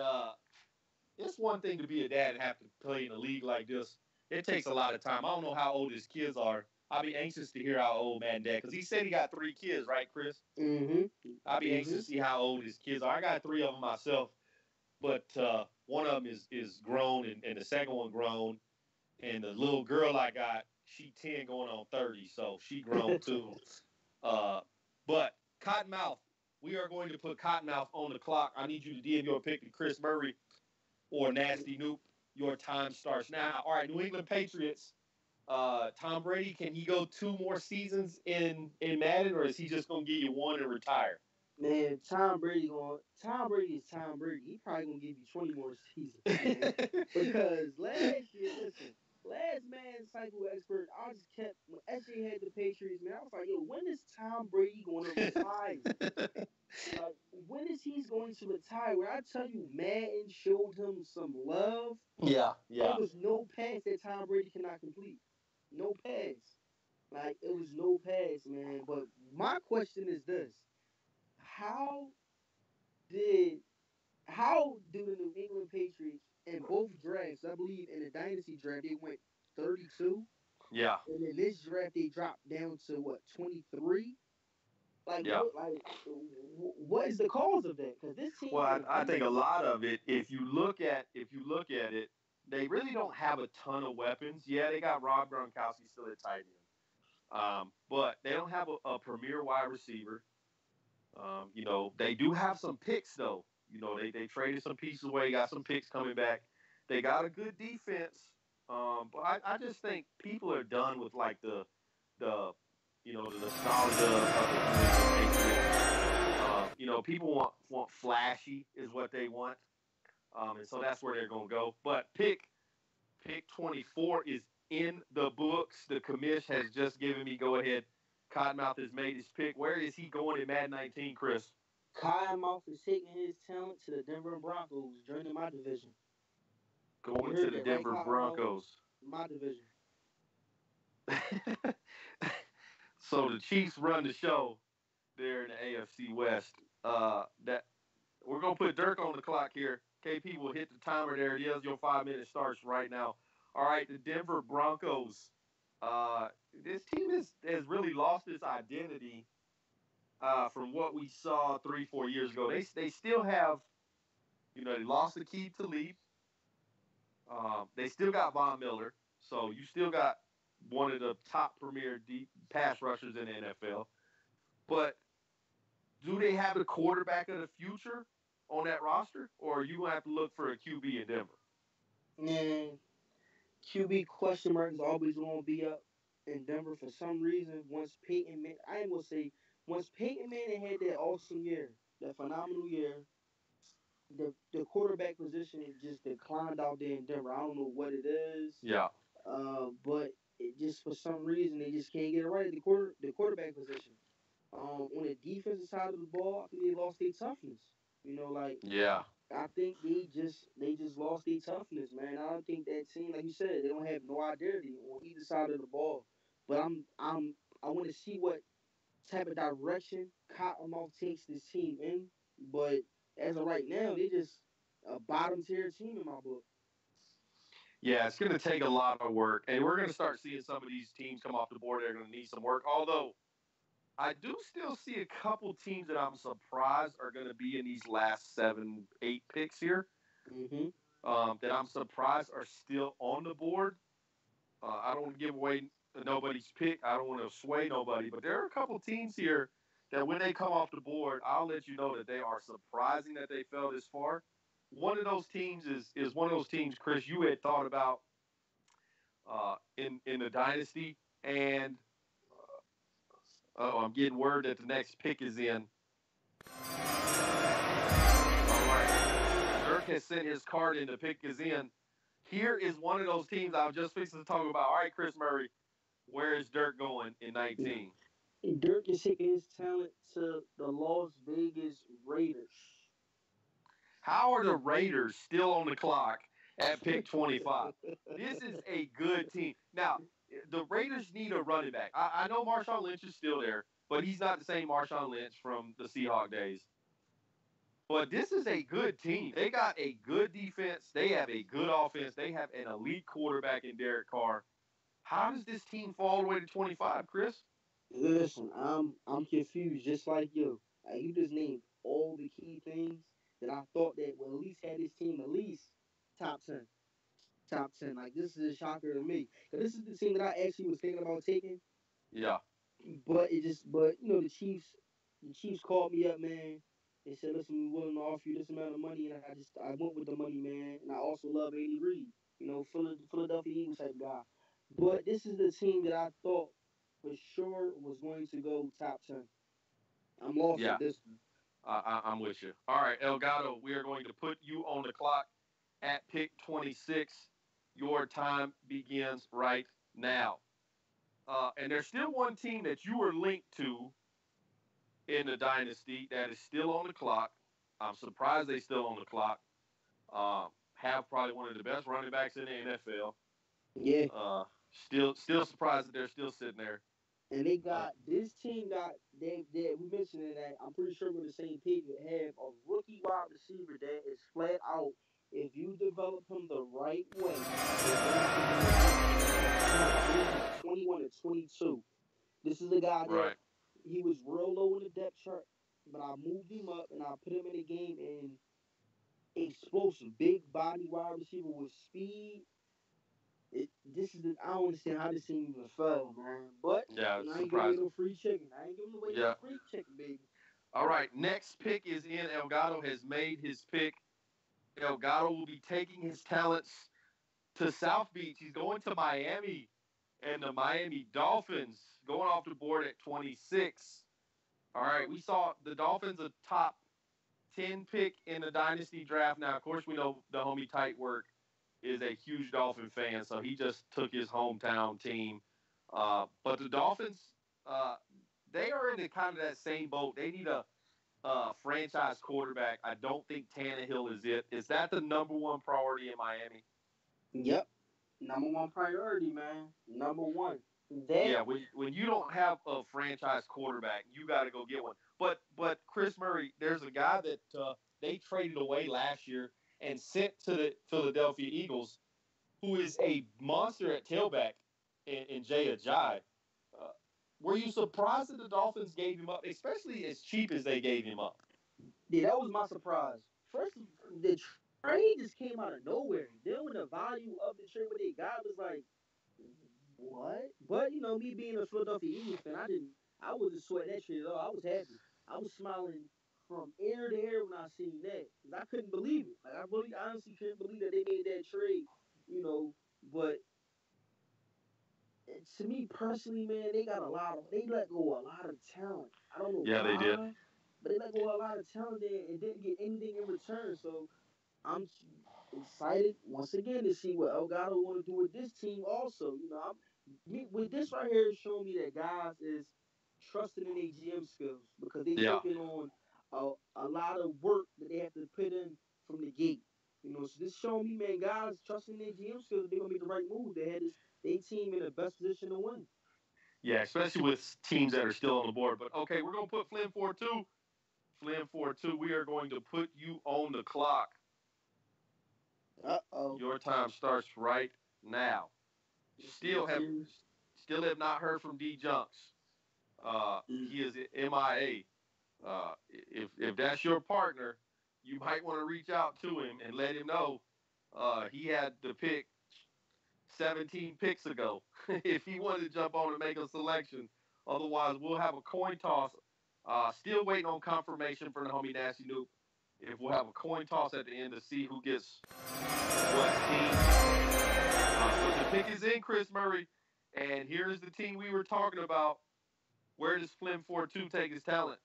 it's one thing to be a dad and have to play in a league like this. It takes a lot of time. I don't know how old his kids are. I'll be anxious to hear how old Madden Dad, because he said he got 3 kids, right, Chris? Mm-hmm. I'll be anxious to see how old his kids are. I got 3 of them myself, but one of them is grown, and the second one grown. And the little girl I got, she 10 going on 30, so she grown too. But Cottonmouth, we are going to put Cottonmouth on the clock. I need you to DM your pick to Chris Murray or Nasty Noop. Your time starts now. All right, New England Patriots. Tom Brady, can he go 2 more seasons in Madden, or is he just going to give you 1 and retire? Man, Tom Brady is Tom Brady. He probably gonna give you 20 more seasons, man. Because last man cycle expert, I just kept when SJ had the Patriots, man. I was like, yo, when is Tom Brady going to retire? Like, when is he going to retire? When I tell you, Madden showed him some love. Yeah. There was no pass that Tom Brady cannot complete. No pass. Like, it was no pass, man. But my question is this. How do the New England Patriots in both drafts, I believe in the Dynasty draft, they went 32. Yeah. And in this draft, they dropped down to, 23? Like Yeah. what is the cause of that? Because this team. Well, I think a lot of it, if you look at it, they really don't have a ton of weapons. Yeah, they got Rob Gronkowski still at tight end, but they don't have a premier wide receiver. They do have some picks though. They traded some pieces away, got some picks coming back. They got a good defense, but I just think people are done with like the the nostalgia of the Patriots. People want flashy is what they want, and so that's where they're gonna go. But pick 24 is in the books. The commish has just given me go ahead. Cottonmouth has made his pick. Where is he going in Madden 19, Chris? Cottonmouth is taking his talent to the Denver Broncos, joining my division. Going to the Denver Broncos. My division. So the Chiefs run the show there in the AFC West. That we're gonna put Dirk on the clock here. KP will hit the timer. There it is. Your 5 minutes starts right now. All right, the Denver Broncos. This team has really lost its identity from what we saw 3-4 years ago. They still have, they lost the key to leap. They still got Von Miller, so you still got one of the top premier deep pass rushers in the NFL. But do they have the quarterback of the future on that roster, or are you going to have to look for a QB in Denver? Man, QB question mark is always going to be up in Denver for some reason. Once Peyton Manning had that awesome year, that phenomenal year, the quarterback position just declined out there in Denver. I don't know what it is. Yeah. But it just for some reason they just can't get it right at the quarterback position. On the defensive side of the ball, I think they lost their toughness. Yeah. I think they just lost their toughness, man. I don't think that team, like you said, they don't have no identity on either side of the ball. But I want to see what type of direction Cottonmouth takes this team in. But as of right now, they just a bottom tier team in my book. Yeah, it's going to take a lot of work, and we're going to start seeing some of these teams come off the board. They're going to need some work. Although I do still see a couple teams that I'm surprised are going to be in these last 7, 8 picks here. Mm-hmm. That I'm surprised are still on the board. I don't want to give away nobody's pick. I don't want to sway nobody, but there are a couple teams here that when they come off the board, I'll let you know that they are surprising that they fell this far. One of those teams is one of those teams, Chris, you had thought about in the Dynasty, and I'm getting word that the next pick is in. All right. Dirk has sent his card in. The pick is in. Here is one of those teams I was just fixing to talk about. All right, Chris Murray, where is Dirk going in 19? Dirk is taking his talent to the Las Vegas Raiders. How are the Raiders still on the clock at pick 25? This is a good team. Now, the Raiders need a running back. I know Marshawn Lynch is still there, but he's not the same Marshawn Lynch from the Seahawks days. But this is a good team. They got a good defense. They have a good offense. They have an elite quarterback in Derek Carr. How does this team fall all the way to 25, Chris? Listen, I'm confused just like you. You just named all the key things that I thought that would at least had this team at least top 10. Top 10. Like, this is a shocker to me. Because this is the team that I actually was thinking about taking. Yeah. But the Chiefs called me up, man. They said, listen, we're willing to offer you this amount of money. And I went with the money, man. And I also love Andy Reid. Philadelphia Eagles type guy. But this is the team that I thought for sure was going to go top 10. I'm lost at this one. I'm with you. All right, Elgato, we are going to put you on the clock at pick 26. Your time begins right now. And there's still one team that you were linked to in the Dynasty that is still on the clock. I'm surprised they're still on the clock. Have probably one of the best running backs in the NFL. Yeah. Still surprised that they're still sitting there. And they got this team we mentioned that I'm pretty sure we're the same page that have a rookie wide receiver that is flat out. If you develop him the right way, 21 to 22. This is a guy that He was real low in the depth chart, but I moved him up and I put him in the game and explosive, big body wide receiver with speed. I don't understand how this team even fell, man. But Yeah, it's I ain't giving away surprising. no free chicken. I ain't giving away no Yeah. free chicken, baby. All right. Next pick is in. Elgato has made his pick. Elgato will be taking his talents to South Beach. He's going to Miami, and the Miami Dolphins going off the board at 26. All right. We saw the Dolphins a top 10 pick in the Dynasty draft. Now, of course, we know the homie Tight Work is a huge Dolphin fan, so he just took his hometown team. But the Dolphins, uh, they are in the kind of that same boat. They need a franchise quarterback. I don't think Tannehill is it. Is that the number one priority in Miami? Yep. Number one priority, man. Number one. That Yeah, when you don't have a franchise quarterback, you got to go get one. But Chris Murray, there's a guy that they traded away last year and sent to the Philadelphia Eagles, who is a monster at tailback in Jay Ajayi. Uh, were you surprised that the Dolphins gave him up, especially as cheap as they gave him up? Yeah, that was my surprise. First, the trade just came out of nowhere. Then when the value of the trade, what they got was like, what? But me being a Philadelphia Eagles fan, I wasn't sweating that trade at all. I was happy. I was smiling from ear to ear when I seen that because I couldn't believe it. Like I really, honestly couldn't believe that they made that trade. But to me personally, man, they let go of a lot of talent. I don't know Yeah, they did. why, but they let go of a lot of talent there and didn't get anything in return. So I'm excited once again to see what Elgato want to do with this team. Also, with this right here is showing me that guys is trusting in their GM skills because they Yeah. taking on a lot of work that they have to put in from the gate. So this showing me, man, guys trusting their GM skills. They're gonna make the right move. They had their team in the best position to win. Yeah, especially with teams that are still on the board. But okay, we're gonna put Flynn 4-2. Flynn 4-2. We are going to put you on the clock. Uh-oh. Your time starts right now. Still have not heard from D Junks. He is MIA. If that's your partner, you might want to reach out to him and let him know he had the pick 17 picks ago. If he wanted to jump on and make a selection, otherwise we'll have a coin toss. Still waiting on confirmation from the homie Nasty Noob. If we'll have a coin toss at the end to see who gets what team. But the pick is in, Chris Murray. And here's the team we were talking about. Where does Flim 4-2 take his talent?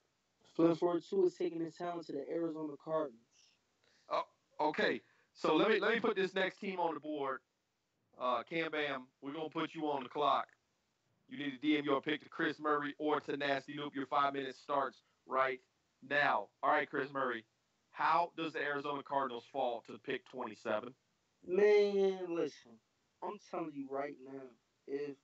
Flynn 4-2 is taking his talent to the Arizona Cardinals. Oh, okay. So let me put this next team on the board. Cam Bam, we're gonna put you on the clock. You need to DM your pick to Chris Murray or to Nasty Noob. Your 5 minutes starts right now. All right, Chris Murray. How does the Arizona Cardinals fall to pick 27? Man, listen, I'm telling you right now, if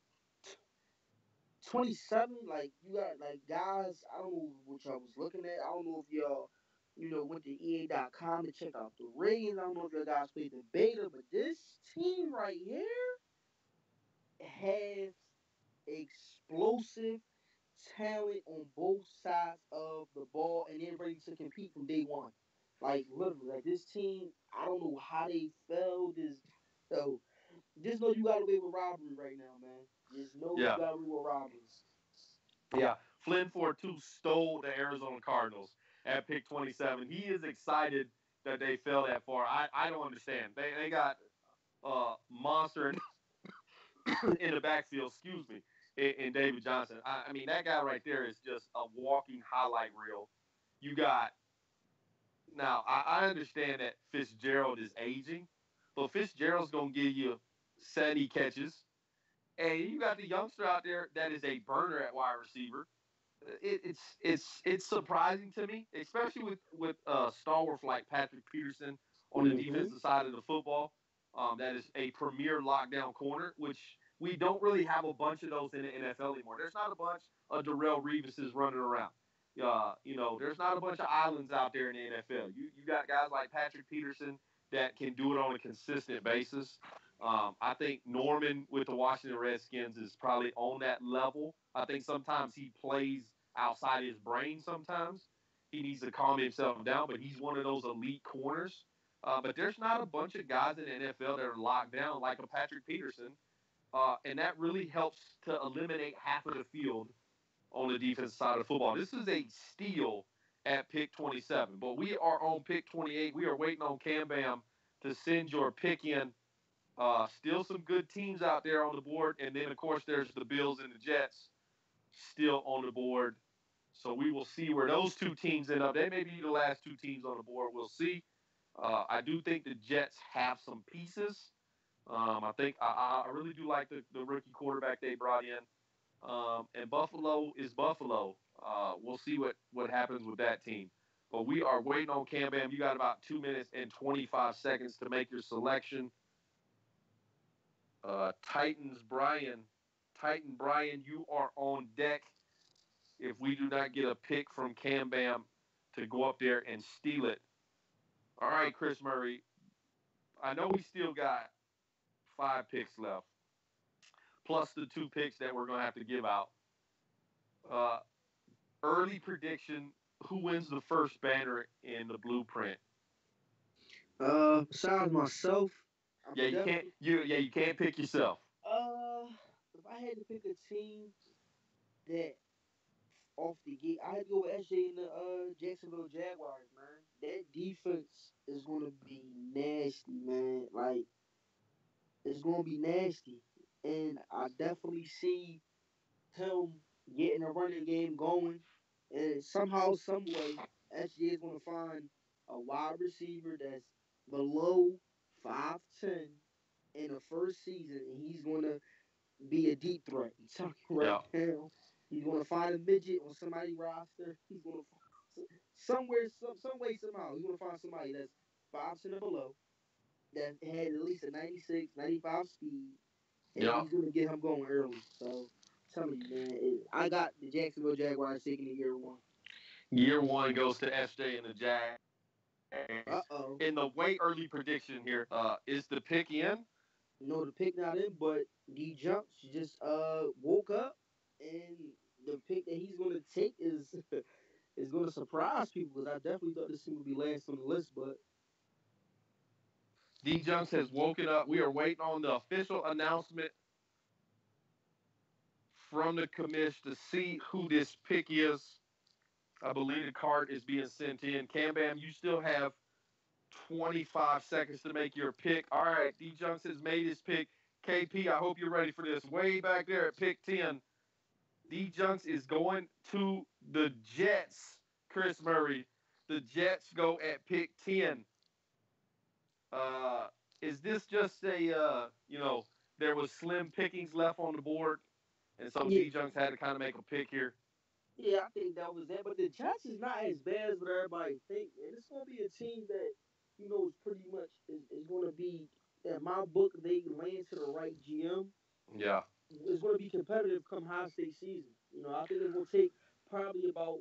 27, like you got like guys, I don't know what y'all was looking at. I don't know if y'all, went to EA.com to check out the ratings. I don't know if y'all guys played the beta, but this team right here has explosive talent on both sides of the ball and they're ready to compete from day one. Like literally, like this team, I don't know how they fell. So just know you got away with robbery right now, man. Just know you Yeah. got away with robbery. Yeah. Flynn 4-2 stole the Arizona Cardinals at pick 27. He is excited that they fell that far. I don't understand. They got monster in the backfield, excuse me, in David Johnson. I mean, that guy right there is just a walking highlight reel. You got now. I understand that Fitzgerald is aging, but Fitzgerald's gonna give you 70 catches, and you got the youngster out there that is a burner at wide receiver. It's surprising to me, especially with stalwarts like Patrick Peterson on the defensive side of the football. That is a premier lockdown corner, which we don't really have a bunch of those in the NFL anymore. There's not a bunch of Darrell Reeveses running around. There's not a bunch of islands out there in the NFL. You got guys like Patrick Peterson that can do it on a consistent basis. I think Norman with the Washington Redskins is probably on that level. I think sometimes he plays outside his brain sometimes. He needs to calm himself down, but he's one of those elite corners. But there's not a bunch of guys in the NFL that are locked down like a Patrick Peterson, and that really helps to eliminate half of the field on the defensive side of football. This is a steal at pick 27, but we are on pick 28. We are waiting on Cam Bam to send your pick in. Still some good teams out there on the board, and then of course there's the Bills and the Jets still on the board. So we will see where those two teams end up. They may be the last two teams on the board. We'll see. I do think the Jets have some pieces. I think I really do like the rookie quarterback they brought in. And Buffalo is Buffalo. We'll see what happens with that team. But we are waiting on Cam Bam. You got about 2 minutes and 25 seconds to make your selection. Titan Brian, you are on deck. If we do not get a pick from Cam Bam to go up there and steal it. All right, Chris Murray. I know we still got 5 picks left, plus the 2 picks that we're going to have to give out. Early prediction, who wins the first banner in the blueprint? Besides myself, you can't pick yourself. If I had to pick a team that off the gate, I had to go with SJ and the Jacksonville Jaguars, man. That defense is gonna be nasty, man. Like, it's gonna be nasty, and I definitely see him getting a running game going, and somehow, some way, SJ is gonna find a wide receiver that's below 5'10" in the first season, and he's gonna be a deep threat. I'm telling you right now. He's gonna find a midget on somebody's roster. He's gonna find somewhere, some way, somehow. He's gonna find somebody that's 5'10" or below that had at least a 96, 95 speed, and he's gonna get him going early. So, I'm telling you, man, I got the Jacksonville Jaguars taking it year 1. Year 1 goes to SJ and the Jags. Uh-oh. In the way early prediction here, is the pick in? No, the pick not in, but D Jumps just woke up, and the pick that he's gonna take is gonna surprise people, because I definitely thought this team would be last on the list, but D Junks has woken up. We are waiting on the official announcement from the commish to see who this pick is. I believe the card is being sent in. Cam Bam, you still have 25 seconds to make your pick. All right, D Junks has made his pick. KP, I hope you're ready for this. Way back there at pick 10, D Junks is going to the Jets. Chris Murray, the Jets go at pick 10. Is this just a, there was slim pickings left on the board, and so D Junks had to kind of make a pick here? Yeah, I think that was that. But the Jets is not as bad as what everybody think, man. It's going to be a team that, is pretty much is going to be, in my book, they land to the right GM. Yeah. It's going to be competitive come high state season. I think it's going to take probably about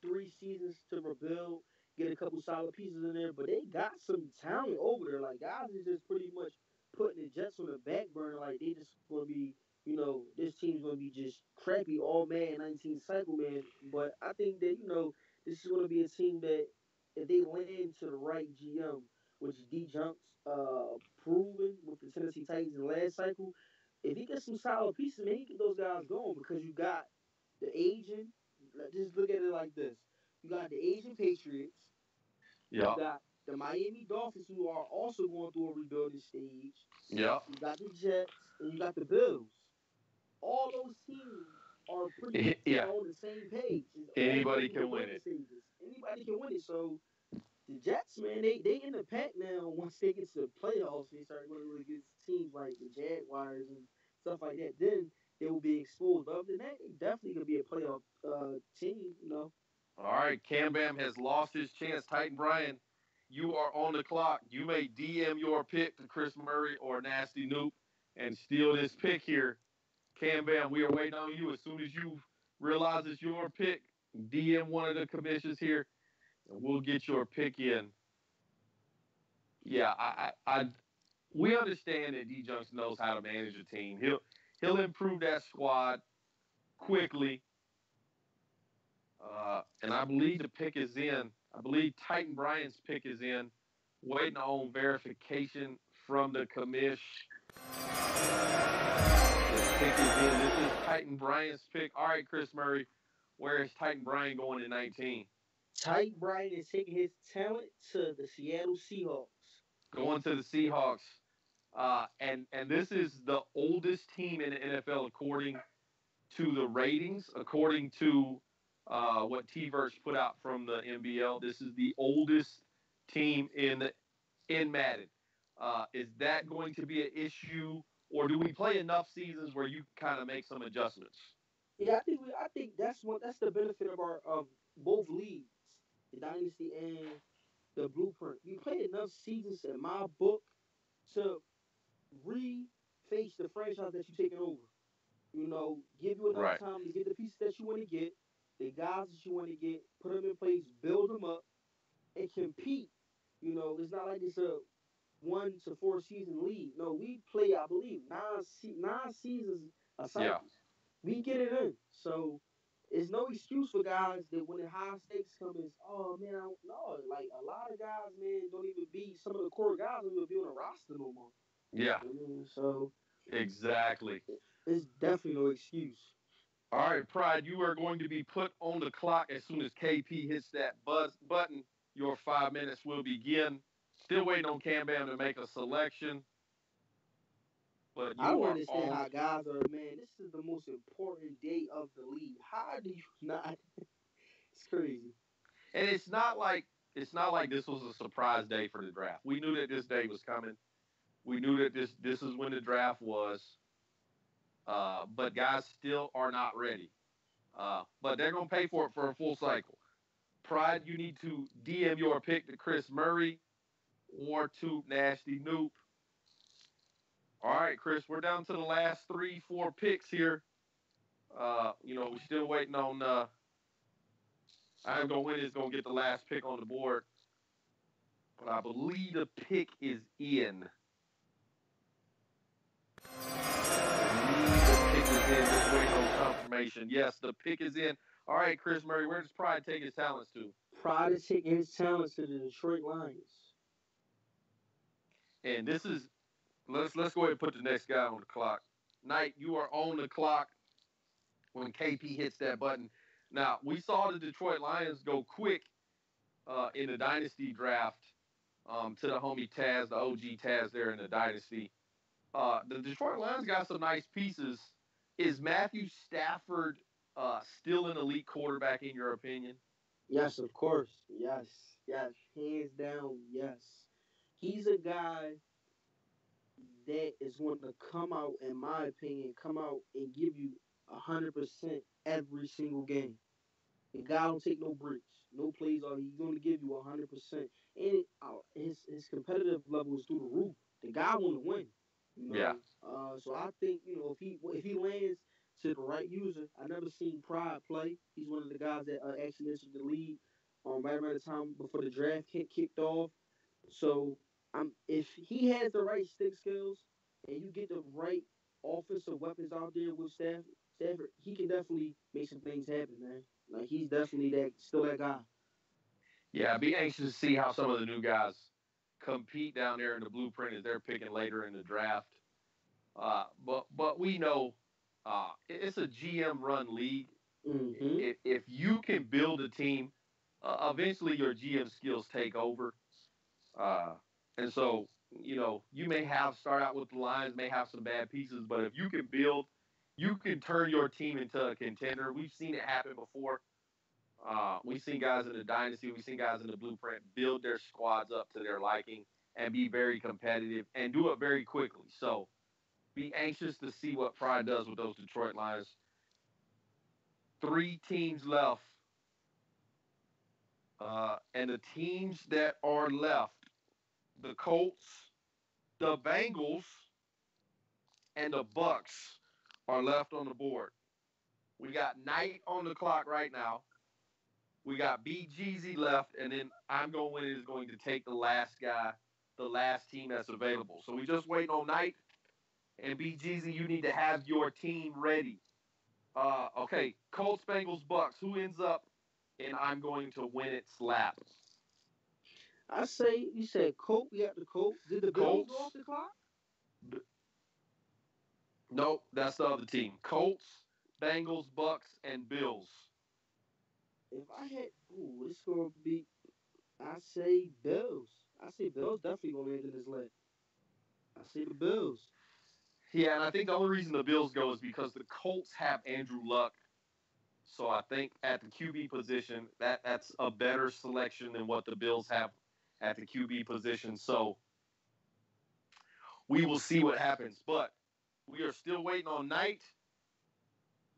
3 seasons to rebuild, get a couple solid pieces in there. But they got some talent over there. Like, guys is just pretty much putting the Jets on the back burner. Like, they just going to be, this team's going to be just crappy all man 19 cycle, man. But I think that, this is going to be a team that if they land to the right GM, which D Jumps proven with the Tennessee Titans in the last cycle, if he gets some solid pieces, man, he can get those guys going, because you got the Asian. Just look at it like this: you got the Asian Patriots, you got the Miami Dolphins, who are also going through a rebuilding stage. Yeah. You got the Jets, and you got the Bills. All those teams are pretty much on the same page. Anybody can win it. Anybody can win it. So the Jets, man, they in the pack now. Once they get to the playoffs, they start going against teams like the Jaguars and stuff like that. Then they will be exposed. But other than that, they definitely gonna be a playoff team. All right, Cam Bam has lost his chance. Titan Brian, you are on the clock. You may DM your pick to Chris Murray or Nasty Noop and steal this pick here. Cam Bam, we are waiting on you. As soon as you realize it's your pick, DM one of the commissions here, and we'll get your pick in. Yeah, we understand that D Junks knows how to manage a team. He'll improve that squad quickly. And I believe the pick is in. I believe Titan Bryant's pick is in. Waiting on verification from the commish. The pick is in. This is Titan Bryant's pick. All right, Chris Murray. Where is Titan Bryant going in 19? Titan Bryant is taking his talent to the Seattle Seahawks. Going to the Seahawks. And this is the oldest team in the NFL according to the ratings, according to what T-Verse put out from the NBL. This is the oldest team in Madden. Is that going to be an issue, or do we play enough seasons where you kind of make some adjustments? Yeah, I think that's the benefit of our of both leagues, the Dynasty and the Blueprint. You play enough seasons in my book to reface the franchise that you're taking over. Give you enough Right. time to get the pieces that you want to get, the guys that you want to get, put them in place, build them up, and compete. It's not like it's a 1 to 4 season league. No, we play, I believe, nine seasons a Yeah. cycle. We get it in. So it's no excuse for guys that when the high stakes come is, oh man, I don't know. Like a lot of guys, man, don't even be some of the core guys don't even be on the roster no more. Yeah. So Exactly. it's definitely no excuse. All right, Pride, you are going to be put on the clock as soon as KP hits that button. Your 5 minutes will begin. Still waiting on Cam Bam to make a selection, but I you don't are understand on. how guys are, man. This is the most important day of the league. How do you not? It's crazy. And it's not like this was a surprise day for the draft. We knew that this day was coming. We knew that this is when the draft was. But guys still are not ready. But they're gonna pay for it for a full cycle. Pride, you need to DM your pick to Chris Murray or to Nasty Noop. All right, Chris, we're down to the last 3, 4 picks here. We're still waiting on. I'm gonna win is gonna get the last pick on the board, but I believe the pick is in. I believe the pick is in. Just waiting on confirmation. Yes, the pick is in. All right, Chris Murray, where does Pride take his talents to? Pride is taking his talents to the Detroit Lions. And this is let's go ahead and put the next guy on the clock. Knight, you are on the clock when KP hits that button. Now, we saw the Detroit Lions go quick in the Dynasty draft to the homie Taz, the OG Taz there in the Dynasty. The Detroit Lions got some nice pieces. Is Matthew Stafford still an elite quarterback in your opinion? Yes, of course. Yes, yes, hands down. Yes, he's a guy that is going to come out, in my opinion, come out and give you 100% every single game. The guy don't take no breaks, no plays off. He's going to give you 100%, and his competitive level is through the roof. The guy want to win, Yeah. So I think if he lands to the right user, I never seen Pride play. He's one of the guys that actually entered the league right around the time before the draft kicked off. So if he has the right stick skills and you get the right offensive weapons out there with Stafford, he can definitely make some things happen, man. Like he's definitely still that guy. Yeah, I'd be anxious to see how some of the new guys compete down there in the blueprint as they're picking later in the draft. But we know it's a GM run league. Mm-hmm. If you can build a team, eventually your GM skills take over. Uh, and so, you may start out with the Lions, may have some bad pieces, but if you can build, you can turn your team into a contender. We've seen it happen before. We've seen guys in the Dynasty, we've seen guys in the Blueprint build their squads up to their liking and be very competitive and do it very quickly. So be anxious to see what Pride does with those Detroit Lions. 3 teams left. And the teams that are left, the Colts, the Bengals, and the Bucks are left on the board. We got Knight on the clock right now. We got BGZ left, and then I'm going to take the last guy, the last team that's available. So we just waiting on Knight and BGZ. You need to have your team ready. Okay, Colts, Bengals, Bucks. Who ends up and I'm going to win it slap. I say you said Colt. We got the Colt. Did the Bills go Colts. off the clock? Nope, that's the other team. Colts, Bengals, Bucks, and Bills. If I had, ooh, it's gonna be. I say Bills. I say Bills definitely gonna end in this leg. I say the Bills. Yeah, and I think the only reason the Bills go is because the Colts have Andrew Luck. So I think at the QB position, that's a better selection than what the Bills have at the QB position. So we will see what happens. But we are still waiting on Knight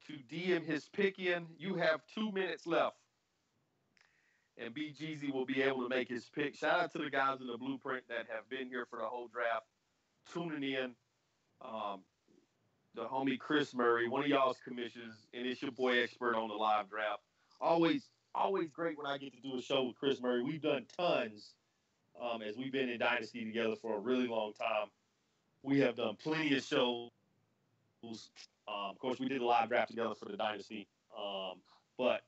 to DM his pick in. You have 2 minutes left, and BGZ will be able to make his pick. Shout out to the guys in the blueprint that have been here for the whole draft, tuning in. Um, the homie Chris Murray, one of y'all's commissions, and it's your boy Expert on the live draft. Always great when I get to do a show with Chris Murray. We've done tons as we've been in Dynasty together for a really long time. We have done plenty of shows. Of course, we did a live draft together for the Dynasty. But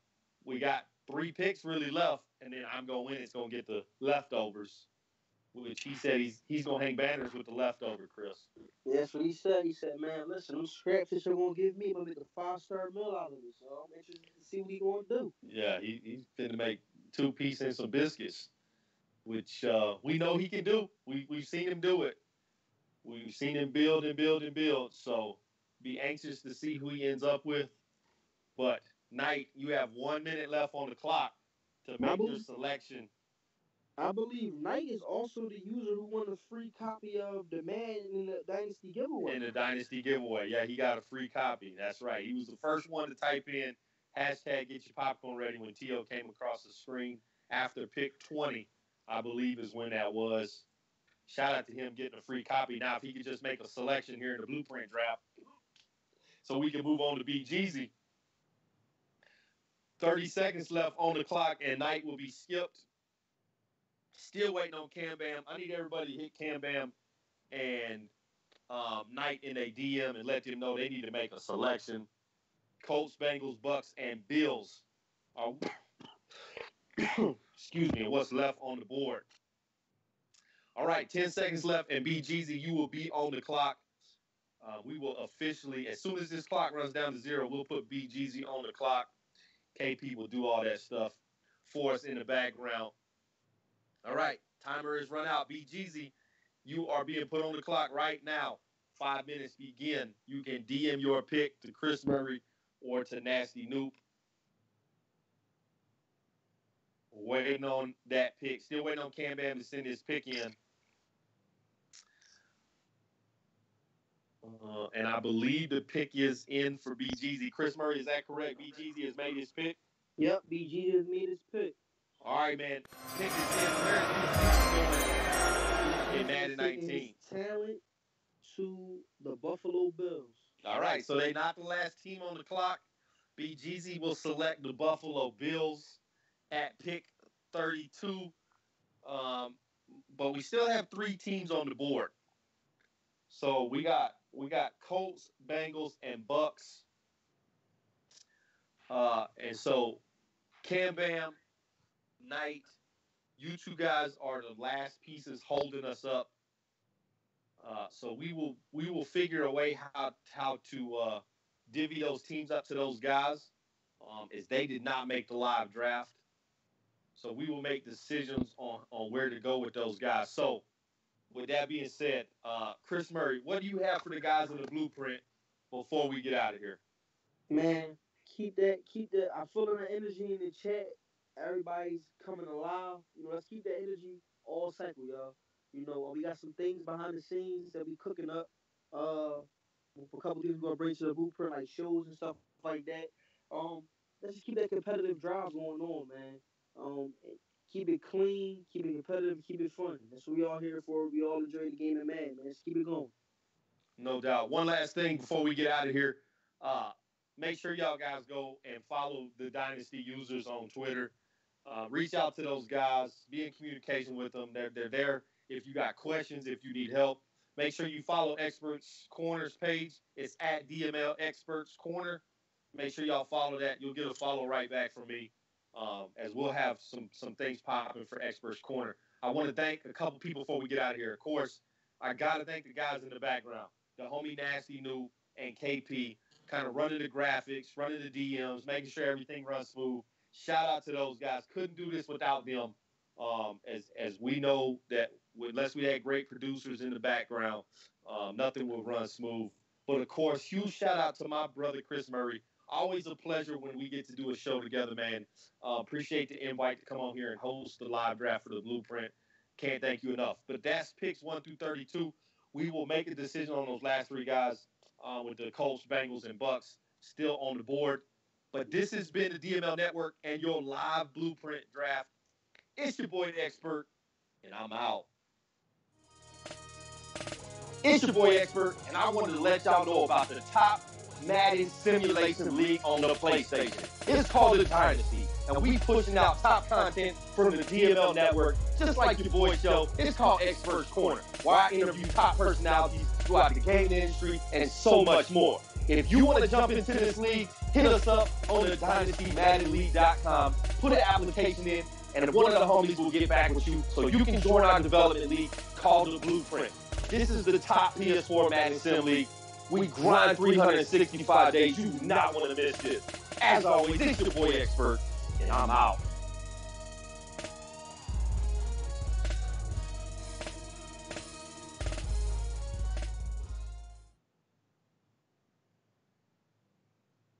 we got 3 picks really left, and then I'm going to win. It's going to get the leftovers, which he said he's going to hang banners with the leftover, Chris. Yeah, that's what he said. He said, man, listen, them scraps that you're gonna give me, I'm gonna make a 5-star meal out of it. So I'm interested to see what he gonna do. Yeah, he's finna make 2 pieces and some biscuits, which we know he can do. We've seen him do it. We've seen him build and build and build. So be anxious to see who he ends up with. But Knight, you have 1 minute left on the clock to make your selection. I believe Knight is also the user who won a free copy of the Madden in the Dynasty giveaway. In the Dynasty giveaway. Yeah, he got a free copy. That's right. He was the first one to type in hashtag get your popcorn ready when T.O. came across the screen after pick 20, I believe is when that was. Shout out to him getting a free copy. Now, if he could just make a selection here in the blueprint draft so we can move on to BGZ. 30 seconds left on the clock, and Knight will be skipped. Still waiting on Cam Bam. I need everybody to hit Cam Bam and Knight in a DM and let them know they need to make a selection. Colts, Bengals, Bucks, and Bills are excuse me, what's left on the board. All right, 10 seconds left, and BGZ, you will be on the clock. We will officially, as soon as this clock runs down to 0, we'll put BGZ on the clock. KP will do all that stuff for us in the background. All right, timer is run out. BGZ, you are being put on the clock right now. 5 minutes begin. You can DM your pick to Chris Murray or to Nasty Noop. Waiting on that pick. Still waiting on Cam Bam to send his pick in. And I believe the pick is in for BGZ. Chris Murray, is that correct? BGZ has made his pick? Yep, BG has made his pick. All right, man. Pick is in. In Madden 19. Talent to the Buffalo Bills. All right, so they not the last team on the clock. BGZ will select the Buffalo Bills at pick 32. But we still have 3 teams on the board. So we got Colts, Bengals, and Bucks. And so Cam Bam, Knight, you 2 guys are the last pieces holding us up. So we will figure a way how to divvy those teams up to those guys, as they did not make the live draft. So we will make decisions on where to go with those guys. So with that being said, Chris Murray, what do you have for the guys in the blueprint before we get out of here? Man, keep that. I'm feeling the energy in the chat. Everybody's coming alive. Let's keep that energy all cycle, y'all. We got some things behind the scenes that we cooking up. A couple things we're gonna bring to the blueprint, like shows and stuff like that. Let's just keep that competitive drive going on, man. Keep it clean, keep it competitive, keep it fun. That's what we all here for. We all enjoy the game of Madden, man. Let's keep it going. No doubt. One last thing before we get out of here. Make sure y'all guys go and follow the Dynasty users on Twitter. Reach out to those guys. Be in communication with them. They're there if you got questions, if you need help. Make sure you follow Experts Corner's page. It's at DML Experts Corner. Make sure y'all follow that. You'll get a follow right back from me. as we'll have some things popping for Experts Corner. I want to thank a couple people before we get out of here. Of course, I got to thank the guys in the background, the homie Nasty New and KP, kind of running the graphics, running the DMs, making sure everything runs smooth. Shout out to those guys. Couldn't do this without them. As we know that unless we had great producers in the background, nothing will run smooth. But of course, huge shout out to my brother Chris Murray. Always a pleasure when we get to do a show together, man. Appreciate the invite to come on here and host the live draft for the Blueprint. Can't thank you enough. But that's picks 1 through 32. We will make a decision on those last three guys with the Colts, Bengals, and Bucks still on the board. But this has been the DML Network and your live Blueprint draft. It's your boy, the Expert, and I'm out. It's your boy, Expert, and I wanted to let y'all know about the top Madden simulation league on the PlayStation. It's called the Dynasty, and we pushing out top content from the DML Network, just like your boy show. It's called Experts Corner, where I interview top personalities throughout the gaming industry and so much more. If you want to jump into this league, hit us up on the DynastyMaddenLeague.com. Put an application in, and one of the homies will get back with you so you can join our development league called the Blueprint. This is the top PS4 Madden Sim League. We grind 365 days. You do not want to miss this. As always, it's your boy Expert, and I'm out.